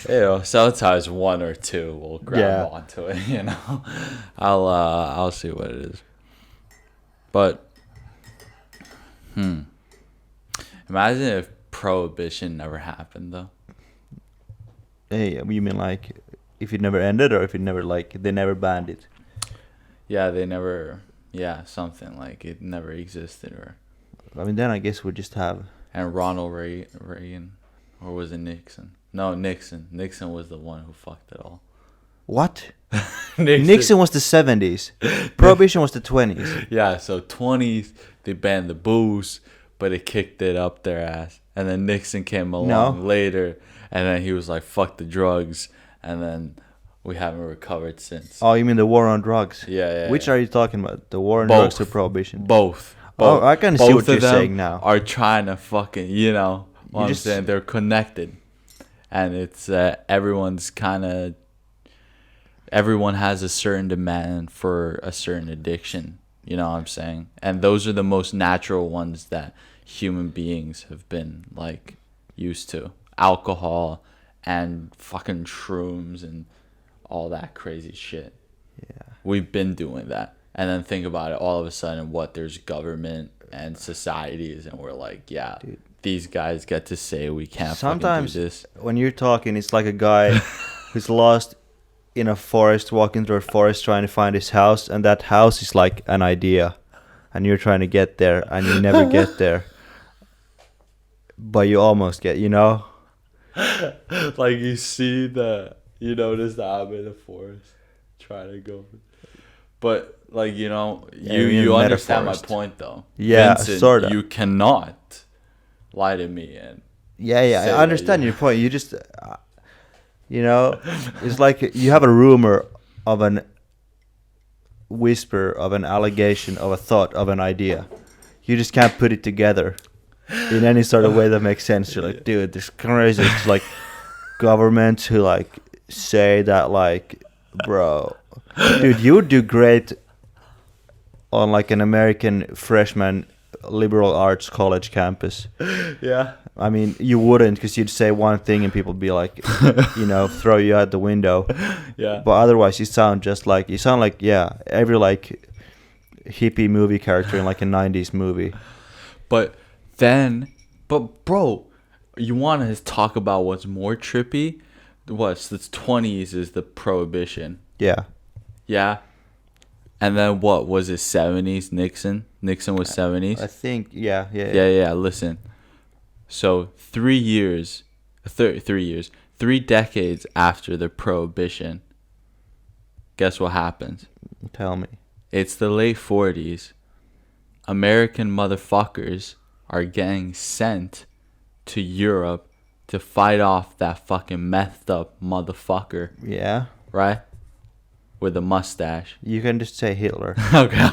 Speaker 1: You know, sometimes one or two will grab onto it. You know, I'll see what it is. But, imagine if prohibition never happened, though.
Speaker 2: Hey, you mean like if it never ended, or if it never they never banned it?
Speaker 1: Yeah, they never. Yeah, something like it never existed, or.
Speaker 2: I mean, then I guess we just have.
Speaker 1: And Ronald Reagan, or was it Nixon? No, Nixon. Nixon was the one who fucked it all.
Speaker 2: What? Nixon was the 70s. Prohibition was the 20s.
Speaker 1: Yeah, so 20s, they banned the booze, but it kicked it up their ass. And then Nixon came along later, and then he was like, fuck the drugs. And then we haven't recovered since.
Speaker 2: Oh, you mean the war on drugs?
Speaker 1: Yeah.
Speaker 2: Which are you talking about? The war on drugs or prohibition?
Speaker 1: Both.
Speaker 2: Oh, I can see what you're saying now.
Speaker 1: Are trying to fucking, you know what I'm saying? They're connected. And it's everyone has a certain demand for a certain addiction. You know what I'm saying? And those are the most natural ones that human beings have been like used to. Alcohol and fucking shrooms and all that crazy shit.
Speaker 2: Yeah.
Speaker 1: We've been doing that. And then think about it, all of a sudden, there's government and societies, and we're like, yeah, dude, these guys get to say we can't
Speaker 2: sometimes
Speaker 1: fucking do this.
Speaker 2: When you're talking, it's like a guy who's lost in a forest, walking through a forest trying to find his house, and that house is like an idea, and you're trying to get there, and you never get there. But you almost get, you know?
Speaker 1: Like you notice that I'm in the forest trying to go. But like, you know, you understand my point though.
Speaker 2: Yeah,
Speaker 1: Vincent,
Speaker 2: sort of.
Speaker 1: You cannot lie to me and
Speaker 2: I understand your point. You just it's like you have a rumor of an whisper, of an allegation, of a thought, of an idea. You just can't put it together in any sort of way that makes sense. You're like, dude, this crazy. It's like governments who like say that, like, bro, dude, you would do great on like an American freshman liberal arts college campus.
Speaker 1: Yeah.
Speaker 2: I mean, you wouldn't, because you'd say one thing and people would be like, throw you out the window.
Speaker 1: Yeah.
Speaker 2: But otherwise, you sound like every like hippie movie character in like a 90s movie.
Speaker 1: But bro, you want to talk about what's more trippy? What's the 20s is the prohibition.
Speaker 2: Yeah.
Speaker 1: Yeah. And then what was it? 70s Nixon was 70s.
Speaker 2: I think yeah.
Speaker 1: Listen, so 3 decades after the prohibition, guess what happens?
Speaker 2: Tell me.
Speaker 1: It's the late 40s. American motherfuckers are getting sent to Europe to fight off that fucking methed up motherfucker.
Speaker 2: Yeah.
Speaker 1: Right? With a mustache.
Speaker 2: You can just say Hitler.
Speaker 1: Okay.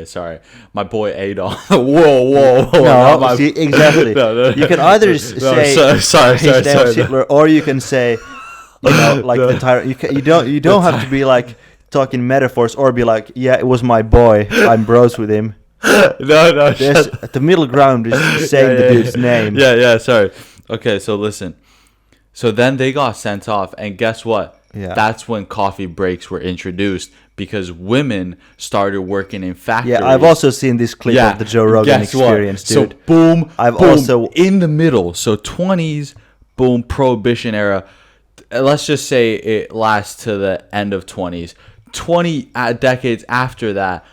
Speaker 1: Sorry, my boy Adolf. Whoa.
Speaker 2: No, see, exactly. No. You can either say
Speaker 1: sorry,
Speaker 2: Hitler, or you can say, the tyrant. You don't have to be like talking metaphors, or be like, yeah, it was my boy. I'm bros with him.
Speaker 1: No.
Speaker 2: The middle ground is saying the dude's name.
Speaker 1: Yeah. Sorry. Okay, so listen. So then they got sent off, and guess what?
Speaker 2: Yeah.
Speaker 1: That's when coffee breaks were introduced, because women started working in factories.
Speaker 2: Yeah, I've also seen this clip of the Joe Rogan Experience, dude.
Speaker 1: So boom,
Speaker 2: also
Speaker 1: in the middle. So 20s, boom, prohibition era. Let's just say it lasts to the end of 20s. 20 decades after that,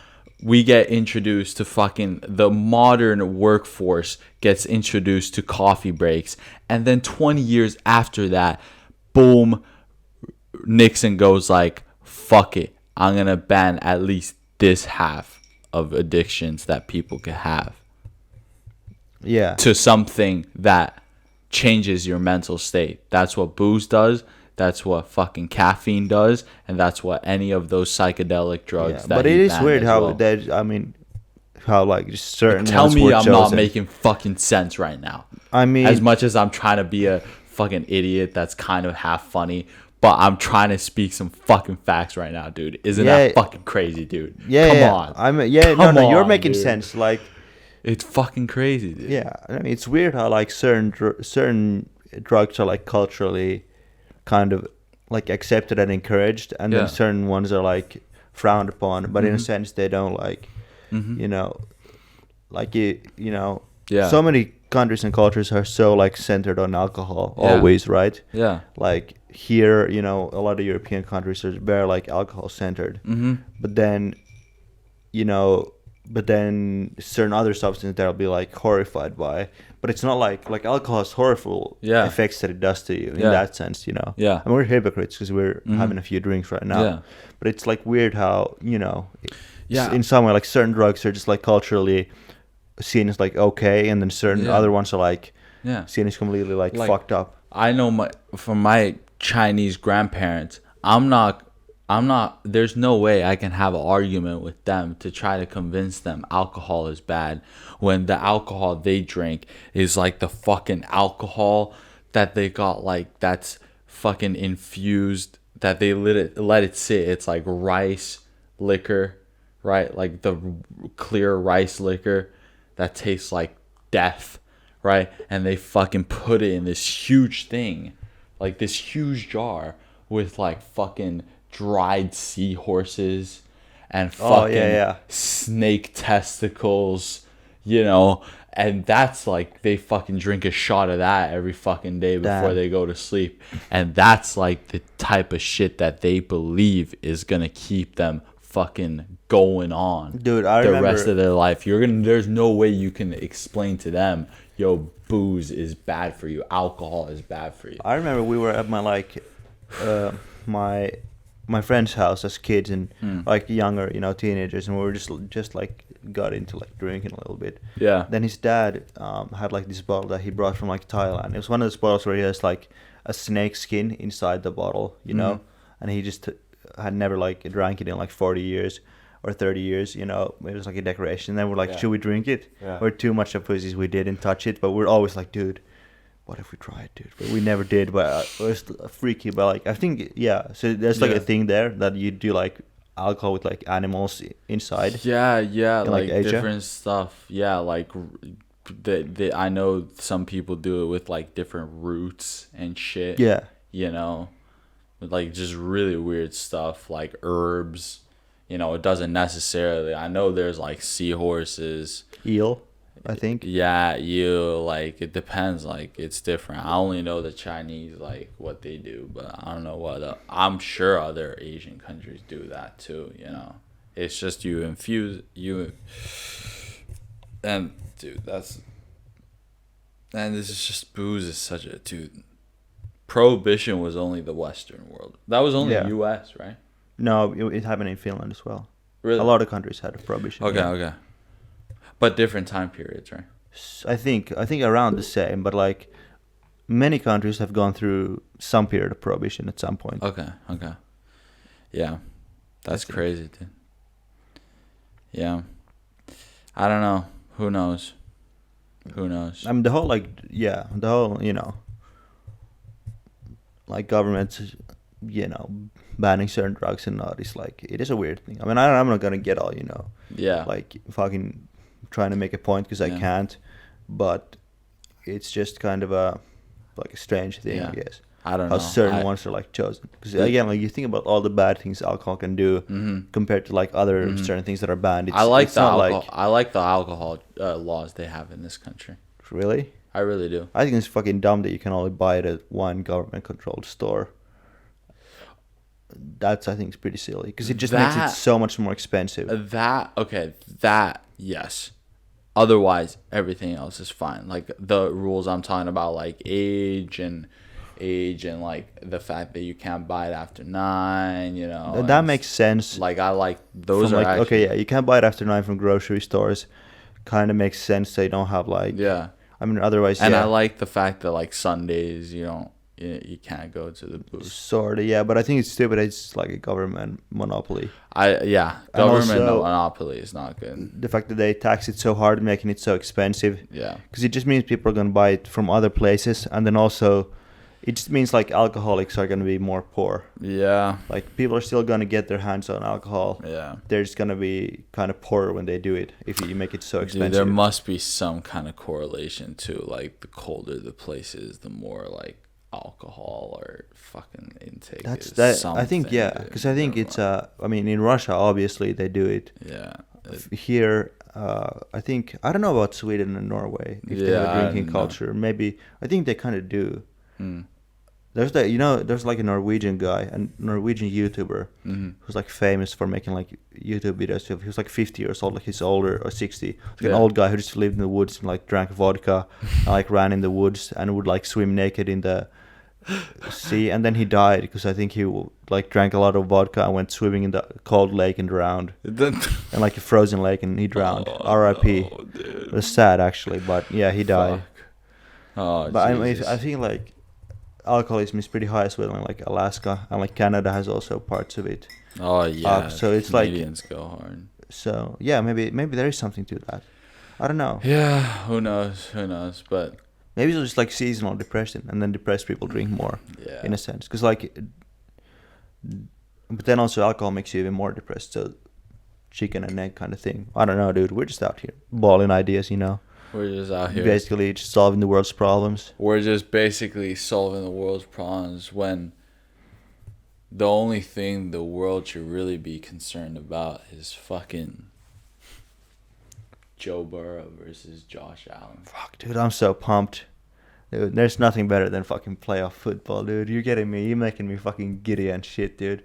Speaker 1: we get introduced to fucking the modern workforce gets introduced to coffee breaks. And then 20 years after that, boom, Nixon goes like, fuck it, I'm gonna ban at least this half of addictions that people could have.
Speaker 2: Yeah.
Speaker 1: to something that changes your mental state. That's what booze does. That's what fucking caffeine does, and that's what any of those psychedelic drugs.
Speaker 2: Yeah.
Speaker 1: That
Speaker 2: But
Speaker 1: he
Speaker 2: it is
Speaker 1: banned
Speaker 2: weird
Speaker 1: as
Speaker 2: how
Speaker 1: well.
Speaker 2: that. I mean, how like just certain
Speaker 1: Tell
Speaker 2: ones
Speaker 1: me
Speaker 2: were
Speaker 1: I'm
Speaker 2: chosen.
Speaker 1: not making fucking sense right now.
Speaker 2: I mean,
Speaker 1: As much as I'm trying to be a fucking idiot that's kind of half funny, but I'm trying to speak some fucking facts right now, dude. Isn't that fucking crazy, dude?
Speaker 2: yeah,
Speaker 1: Come
Speaker 2: yeah.
Speaker 1: on.
Speaker 2: No, you're
Speaker 1: on,
Speaker 2: making
Speaker 1: dude.
Speaker 2: sense. Like,
Speaker 1: It's fucking crazy, dude.
Speaker 2: yeah, I mean, it's weird how like certain drugs are like culturally kind of like accepted and encouraged, and
Speaker 1: Yeah.
Speaker 2: then certain ones are like frowned upon. But in a sense, they don't like,
Speaker 1: Mm-hmm.
Speaker 2: you know, like
Speaker 1: Yeah.
Speaker 2: so many countries and cultures are so like centered on alcohol
Speaker 1: Yeah.
Speaker 2: always, right?
Speaker 1: Yeah.
Speaker 2: Like here, a lot of European countries are very like alcohol centered,
Speaker 1: Mm-hmm.
Speaker 2: but then, certain other substances they'll be like horrified by. But it's not like alcohol has horrible
Speaker 1: Yeah.
Speaker 2: effects that it does to you in
Speaker 1: Yeah.
Speaker 2: that sense,
Speaker 1: Yeah.
Speaker 2: And we're hypocrites because we're having a few drinks right now.
Speaker 1: Yeah.
Speaker 2: But it's like weird how
Speaker 1: Yeah.
Speaker 2: in some way like certain drugs are just like culturally seen as like okay, and then certain
Speaker 1: Yeah.
Speaker 2: other ones are like
Speaker 1: Yeah.
Speaker 2: seen as completely like fucked up.
Speaker 1: I know from my Chinese grandparents, I'm not there's no way I can have an argument with them to try to convince them alcohol is bad when the alcohol they drink is like the fucking alcohol that they got like that's fucking infused, that they let it sit. It's like rice liquor, right? Like the clear rice liquor that tastes like death, right? And they fucking put it in this huge thing, like this huge jar with like fucking dried seahorses and fucking snake testicles, and that's like they fucking drink a shot of that every fucking day before they go to sleep. And that's like the type of shit that they believe is gonna keep them fucking going on,
Speaker 2: Dude, I
Speaker 1: the
Speaker 2: remember
Speaker 1: rest of their life. There's no way you can explain to them, yo, booze is bad for you, alcohol is bad for you.
Speaker 2: I remember we were at my my friend's house as kids and like younger, teenagers, and we were just like got into like drinking a little bit.
Speaker 1: Yeah.
Speaker 2: Then his dad had like this bottle that he brought from like Thailand. It was one of those bottles where he has like a snake skin inside the bottle, and he just had never like drank it in like 40 years or 30 years, it was like a decoration. And then we're like, should we drink it?
Speaker 1: Yeah.
Speaker 2: We're too much of pussies, we didn't touch it, but we're always like, dude, what if we try it, dude? But we never did, but it was freaky. But like, I think, so there's like a thing there that you do like alcohol with like animals inside.
Speaker 1: Yeah,
Speaker 2: in,
Speaker 1: like
Speaker 2: Asia.
Speaker 1: different stuff. Yeah, like I know some people do it with like different roots and shit.
Speaker 2: Yeah.
Speaker 1: With like just really weird stuff like herbs. It doesn't necessarily. I know there's like seahorses.
Speaker 2: Eel, I think.
Speaker 1: Yeah, like it depends. Like it's different. I only know the Chinese like what they do, but I don't know what. I'm sure other Asian countries do that too. It's just you infuse you. And dude, this is just booze is such a dude. Prohibition was only the Western world. That was only U.S., right?
Speaker 2: No, it happened in Finland as well.
Speaker 1: Really?
Speaker 2: A lot of countries had a prohibition.
Speaker 1: Okay. But different time periods, right?
Speaker 2: I think around the same, but like many countries have gone through some period of prohibition at some point.
Speaker 1: Okay. Yeah. That's crazy, dude. Yeah. I don't know. Who knows?
Speaker 2: I mean, the whole like governments, banning certain drugs and not is like, it is a weird thing. I mean, I'm not gonna get all,
Speaker 1: Yeah.
Speaker 2: like fucking trying to make a point because I can't, but it's just kind of a strange thing, I guess.
Speaker 1: I don't know.
Speaker 2: How certain ones are like chosen. Because again, like you think about all the bad things alcohol can do compared to like other certain things that are banned.
Speaker 1: I like the alcohol. I like the alcohol laws they have in this country.
Speaker 2: Really?
Speaker 1: I really do.
Speaker 2: I think it's fucking dumb that you can only buy it at one government-controlled store. That's, I think, is pretty silly because it just makes it so much more expensive.
Speaker 1: Yes. Otherwise, everything else is fine. Like the rules I'm talking about, like age and like the fact that you can't buy it after 9. That
Speaker 2: makes sense.
Speaker 1: Like I like those.
Speaker 2: You can't buy it after 9 from grocery stores. kind of makes sense. They don't have like.
Speaker 1: Yeah.
Speaker 2: I mean, otherwise.
Speaker 1: And
Speaker 2: yeah.
Speaker 1: I like the fact that like Sundays you can't go to the booth.
Speaker 2: Sort of, yeah, but I think it's stupid. It's like a government monopoly.
Speaker 1: Government
Speaker 2: also,
Speaker 1: monopoly is not good.
Speaker 2: The fact that they tax it so hard, making it so expensive.
Speaker 1: Yeah.
Speaker 2: Because it just means people are gonna buy it from other places, and then also, it just means like alcoholics are gonna be more poor.
Speaker 1: Yeah.
Speaker 2: Like people are still gonna get their hands on alcohol.
Speaker 1: Yeah.
Speaker 2: They're just gonna be kind of poorer when they do it if you make it so expensive.
Speaker 1: Dude, there must be some kind of correlation too. Like the colder the place is, the more like alcohol or fucking intake.
Speaker 2: I think because I think it's I mean in Russia obviously they do it.
Speaker 1: Yeah.
Speaker 2: Here I think I don't know about Sweden and Norway if they have a drinking culture. Maybe I think they kind of do. There's there's like a Norwegian guy, a Norwegian YouTuber who's like famous for making like YouTube videos. He was like 50 years old, like he's older or 60. Like an old guy who just lived in the woods and like drank vodka and like ran in the woods and would like swim naked in the sea. And then he died because I think he like drank a lot of vodka and went swimming in the cold lake and drowned. And like a frozen lake and he drowned. R.I.P.
Speaker 1: No,
Speaker 2: it was sad actually, but yeah, he died.
Speaker 1: Oh,
Speaker 2: but I think like alcoholism is pretty high as well in like Alaska, and like Canada has also parts of it.
Speaker 1: Oh yeah.
Speaker 2: So it's
Speaker 1: Canadians go hard.
Speaker 2: So yeah, maybe there is something to that. I don't know.
Speaker 1: Yeah, who knows? But
Speaker 2: maybe it's just like seasonal depression, and then depressed people drink more.
Speaker 1: Yeah.
Speaker 2: In a sense, because like, but then also alcohol makes you even more depressed. So chicken and egg kind of thing. I don't know, dude. We're just out here balling ideas,
Speaker 1: We're just out here.
Speaker 2: Basically, just solving the world's problems.
Speaker 1: We're just basically solving the world's problems when the only thing the world should really be concerned about is fucking Joe Burrow versus Josh Allen.
Speaker 2: Fuck, dude, I'm so pumped. Dude, there's nothing better than fucking playoff football, dude. You're getting me. You're making me fucking giddy and shit, dude.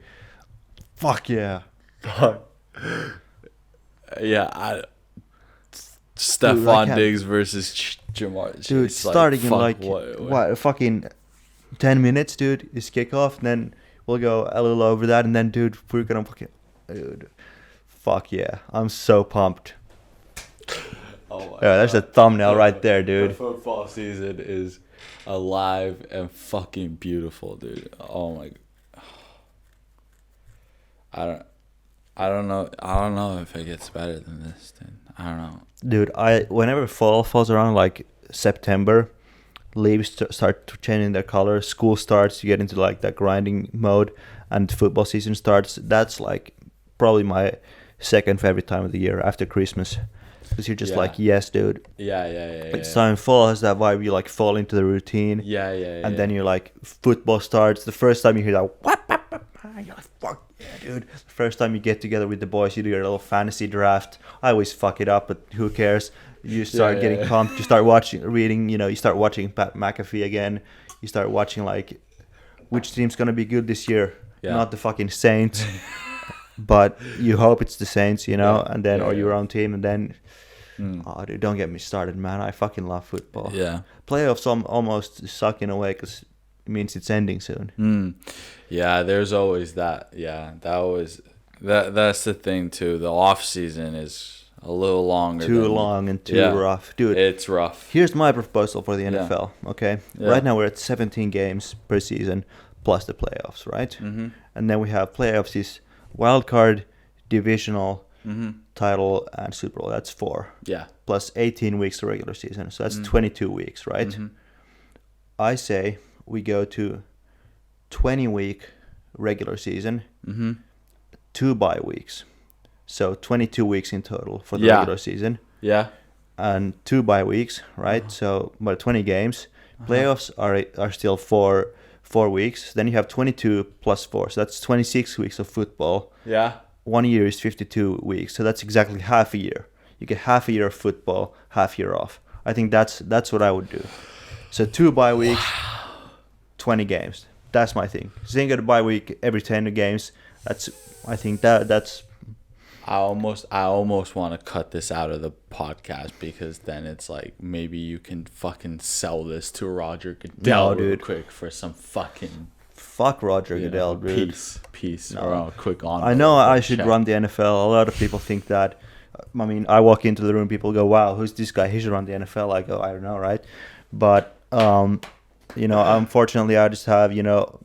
Speaker 2: Fuck yeah.
Speaker 1: Yeah, Stephon Diggs versus Jamar.
Speaker 2: Dude, starting in like what fucking 10 minutes, dude. Is kickoff, and then we'll go a little over that, and then, dude, we're gonna fucking, dude. Fuck yeah, I'm so pumped.
Speaker 1: Oh my
Speaker 2: yeah, there's a thumbnail right there, dude.
Speaker 1: The football season is alive and fucking beautiful, dude. Oh my. I don't know if it gets better than this, dude. I don't know.
Speaker 2: Dude, whenever fall falls around, like September, leaves start changing their color. School starts, you get into like that grinding mode, and football season starts. That's like probably my second favorite time of the year after Christmas, because you're just like, yes, dude.
Speaker 1: Yeah.
Speaker 2: It's time. Fall has that vibe. You like fall into the routine.
Speaker 1: Yeah.
Speaker 2: And then you're like, football starts. The first time you hear that, you're like, fuck yeah, dude. The first time you get together with the boys, you do your little fantasy draft. I always fuck it up, but who cares? You start getting pumped. You start reading. You start watching Pat McAfee again. You start watching like, which team's gonna be good this year? Yeah. Not the fucking Saints, but you hope it's the Saints, and then or your own team, and then. Oh, dude, don't get me started, man. I fucking love football.
Speaker 1: Yeah.
Speaker 2: Playoffs almost suck in a way because it means it's ending soon.
Speaker 1: Yeah, there's always that. Yeah, that's the thing too. The off season is a little longer.
Speaker 2: Too long and too rough, dude.
Speaker 1: It's rough.
Speaker 2: Here's my proposal for the NFL. Okay, right now we're at 17 games per season plus the playoffs, right? Mm-hmm. And then we have playoffs is wild card, divisional. Title and Super Bowl. That's 4.
Speaker 1: Yeah.
Speaker 2: Plus 18 weeks of regular season. So that's 22 weeks, right? Mm-hmm. I say we go to 20-week regular season, 2 bye weeks. So 22 weeks in total for the regular season.
Speaker 1: Yeah.
Speaker 2: And 2 bye weeks, right? So about 20 games. Playoffs are still 4 weeks. Then you have 22 plus 4. So that's 26 weeks of football.
Speaker 1: Yeah.
Speaker 2: 1 year is 52 weeks, so that's exactly half a year. You get half a year of football, half year off. I think that's what I would do. So 2 bye weeks, 20 games. That's my thing. So you get a bye week every 10 games. That's
Speaker 1: I almost want to cut this out of the podcast because then it's like maybe you can fucking sell this to Roger Goodell real quick for some fucking.
Speaker 2: Fuck Roger Goodell, dude.
Speaker 1: Peace. No. Or quick on.
Speaker 2: I know I should run the NFL. A lot of people think that. I mean, I walk into the room, people go, "Wow, who's this guy? He should run the NFL." I go, "I don't know, right?" But you know, unfortunately, I just have, you know,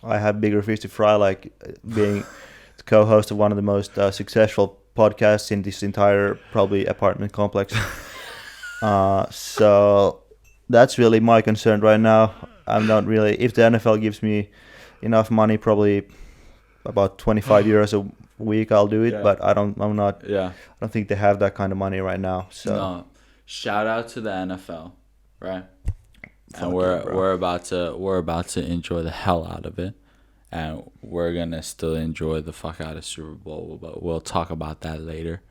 Speaker 2: I have bigger fish to fry, like being the co-host of one of the most successful podcasts in this entire probably apartment complex. So that's really my concern right now. I'm not really. If the NFL gives me enough money, probably about 25 euros a week, I'll do it.
Speaker 1: Yeah.
Speaker 2: But I'm not.
Speaker 1: Yeah.
Speaker 2: I don't think they have that kind of money right now. So
Speaker 1: No. Shout out to the NFL, right?
Speaker 2: Fuck
Speaker 1: And
Speaker 2: yeah, bro.
Speaker 1: we're about to enjoy the hell out of it, and we're gonna still enjoy the fuck out of Super Bowl, but we'll talk about that later.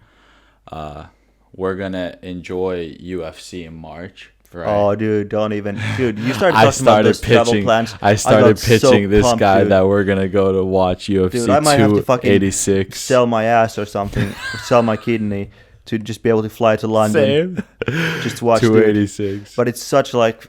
Speaker 1: We're gonna enjoy UFC in March. Right.
Speaker 2: Oh, dude, don't even, dude. You started
Speaker 1: I
Speaker 2: talking about
Speaker 1: started
Speaker 2: those travel
Speaker 1: pitching.
Speaker 2: plans.
Speaker 1: I started
Speaker 2: got so
Speaker 1: pitching this
Speaker 2: pumped,
Speaker 1: guy
Speaker 2: dude.
Speaker 1: that we're gonna go to watch UFC
Speaker 2: Dude, I might have to fucking
Speaker 1: 286.
Speaker 2: sell my ass or something, sell my kidney to just be able to fly to London.
Speaker 1: Same.
Speaker 2: Just to watch, dude.
Speaker 1: 286.
Speaker 2: But it's such like,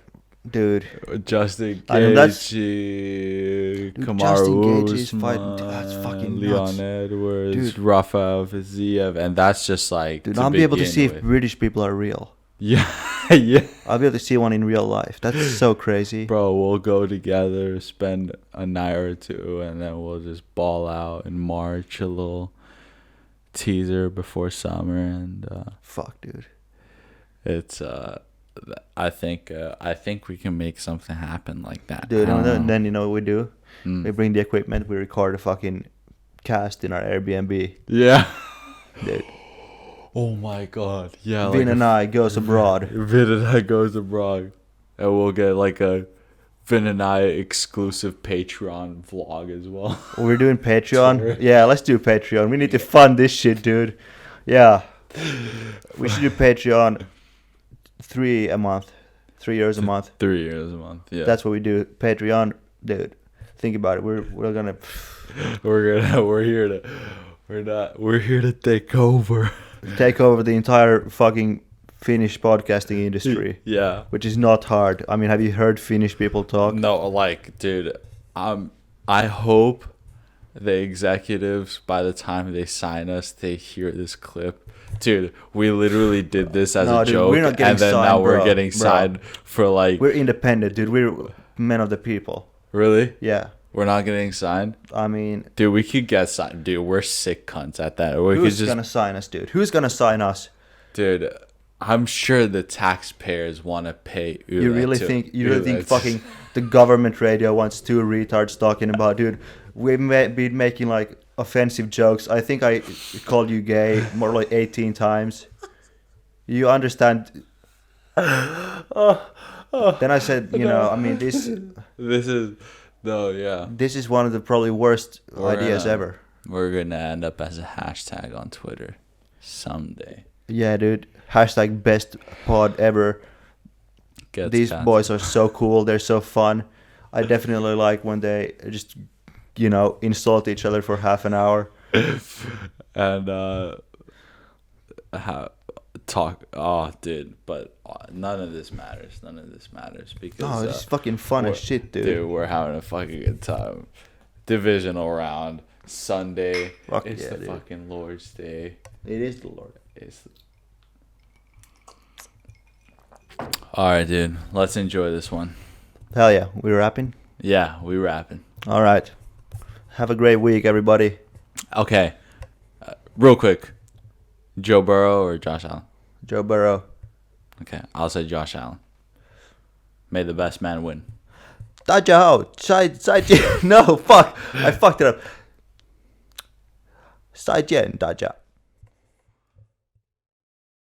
Speaker 2: dude.
Speaker 1: Justin
Speaker 2: I know that's-
Speaker 1: Gaethje,
Speaker 2: Dude,
Speaker 1: Kamaru
Speaker 2: Justin Gaethje's
Speaker 1: Usman,
Speaker 2: fight, dude, that's fucking
Speaker 1: Leon
Speaker 2: nuts.
Speaker 1: Edwards,
Speaker 2: Dude.
Speaker 1: Rafael Fiziev, and that's just like
Speaker 2: Dude,
Speaker 1: to
Speaker 2: I'll be able to
Speaker 1: begin
Speaker 2: see
Speaker 1: with.
Speaker 2: if British people are real.
Speaker 1: Yeah, yeah,
Speaker 2: I'll be able to see one in real life. That's so crazy.
Speaker 1: bro. We'll go together, spend a night or two, and then we'll just ball out in March. A little teaser before summer, and
Speaker 2: Fuck, dude.
Speaker 1: it's I think we can make something happen like that.
Speaker 2: Dude,
Speaker 1: I don't
Speaker 2: and
Speaker 1: know.
Speaker 2: then you know what we do?
Speaker 1: Mm.
Speaker 2: We bring the equipment. We record a fucking cast in our Airbnb.
Speaker 1: Yeah.
Speaker 2: Dude,
Speaker 1: Oh my god. Yeah.
Speaker 2: Vin and I goes abroad.
Speaker 1: Vin and I goes abroad, and we'll get like a Vin and I exclusive Patreon vlog as well.
Speaker 2: We're doing Patreon.
Speaker 1: Sorry.
Speaker 2: Yeah, let's do Patreon. We need to fund this shit, dude. Yeah. We should do Patreon 3 a month. 3 euros a month.
Speaker 1: 3 years a month. Yeah.
Speaker 2: That's what we do. Patreon, dude. Think about it. We're gonna
Speaker 1: we're here to take over.
Speaker 2: take over the entire fucking Finnish podcasting industry,
Speaker 1: Yeah.
Speaker 2: which is not hard. I mean, have you heard Finnish people talk?
Speaker 1: No, like, dude, I hope the executives, by the time they sign us, they hear this clip. Dude, we literally did this as
Speaker 2: No,
Speaker 1: a
Speaker 2: dude,
Speaker 1: joke,
Speaker 2: we're not getting
Speaker 1: and then
Speaker 2: signed,
Speaker 1: now we're
Speaker 2: bro.
Speaker 1: getting
Speaker 2: Bro.
Speaker 1: signed for like.
Speaker 2: We're independent, dude. We're men of the people.
Speaker 1: Really?
Speaker 2: Yeah.
Speaker 1: We're not getting signed?
Speaker 2: I mean,
Speaker 1: Dude, we could get signed. Dude, we're sick cunts at that. Or we could
Speaker 2: who's
Speaker 1: just.
Speaker 2: gonna sign us, dude? Who's gonna sign us?
Speaker 1: Dude, I'm sure the taxpayers want to pay.
Speaker 2: You really think fucking the government radio wants two retards talking about, dude? We've been making like offensive jokes. I think I called you gay more like 18 times. You understand? Then I said, you know, I mean, this is one of the probably worst ideas ever.
Speaker 1: We're gonna end up as a hashtag on Twitter someday.
Speaker 2: Yeah, dude. Hashtag best pod ever.
Speaker 1: Gets
Speaker 2: These
Speaker 1: canceled.
Speaker 2: boys are so cool. They're so fun. I definitely like when they just, you know, insult each other for half an hour.
Speaker 1: And talk. Oh, dude, but none of this matters. None of this matters because.
Speaker 2: Oh, this is fucking fun as shit, dude.
Speaker 1: Dude, we're having a fucking good time. Divisional round Sunday.
Speaker 2: Fuck
Speaker 1: It's
Speaker 2: yeah,
Speaker 1: the
Speaker 2: dude.
Speaker 1: fucking Lord's Day.
Speaker 2: It is the Lord.
Speaker 1: All right, dude. Let's enjoy this one.
Speaker 2: Hell yeah, we're rapping.
Speaker 1: Yeah, we rapping.
Speaker 2: All right. Have a great week, everybody.
Speaker 1: Okay. Real quick. Joe Burrow or Josh Allen?
Speaker 2: Joe Burrow.
Speaker 1: Okay, I'll say Josh Allen. May the best man win.
Speaker 2: 大家好, No, fuck. I fucked it up. 再见大家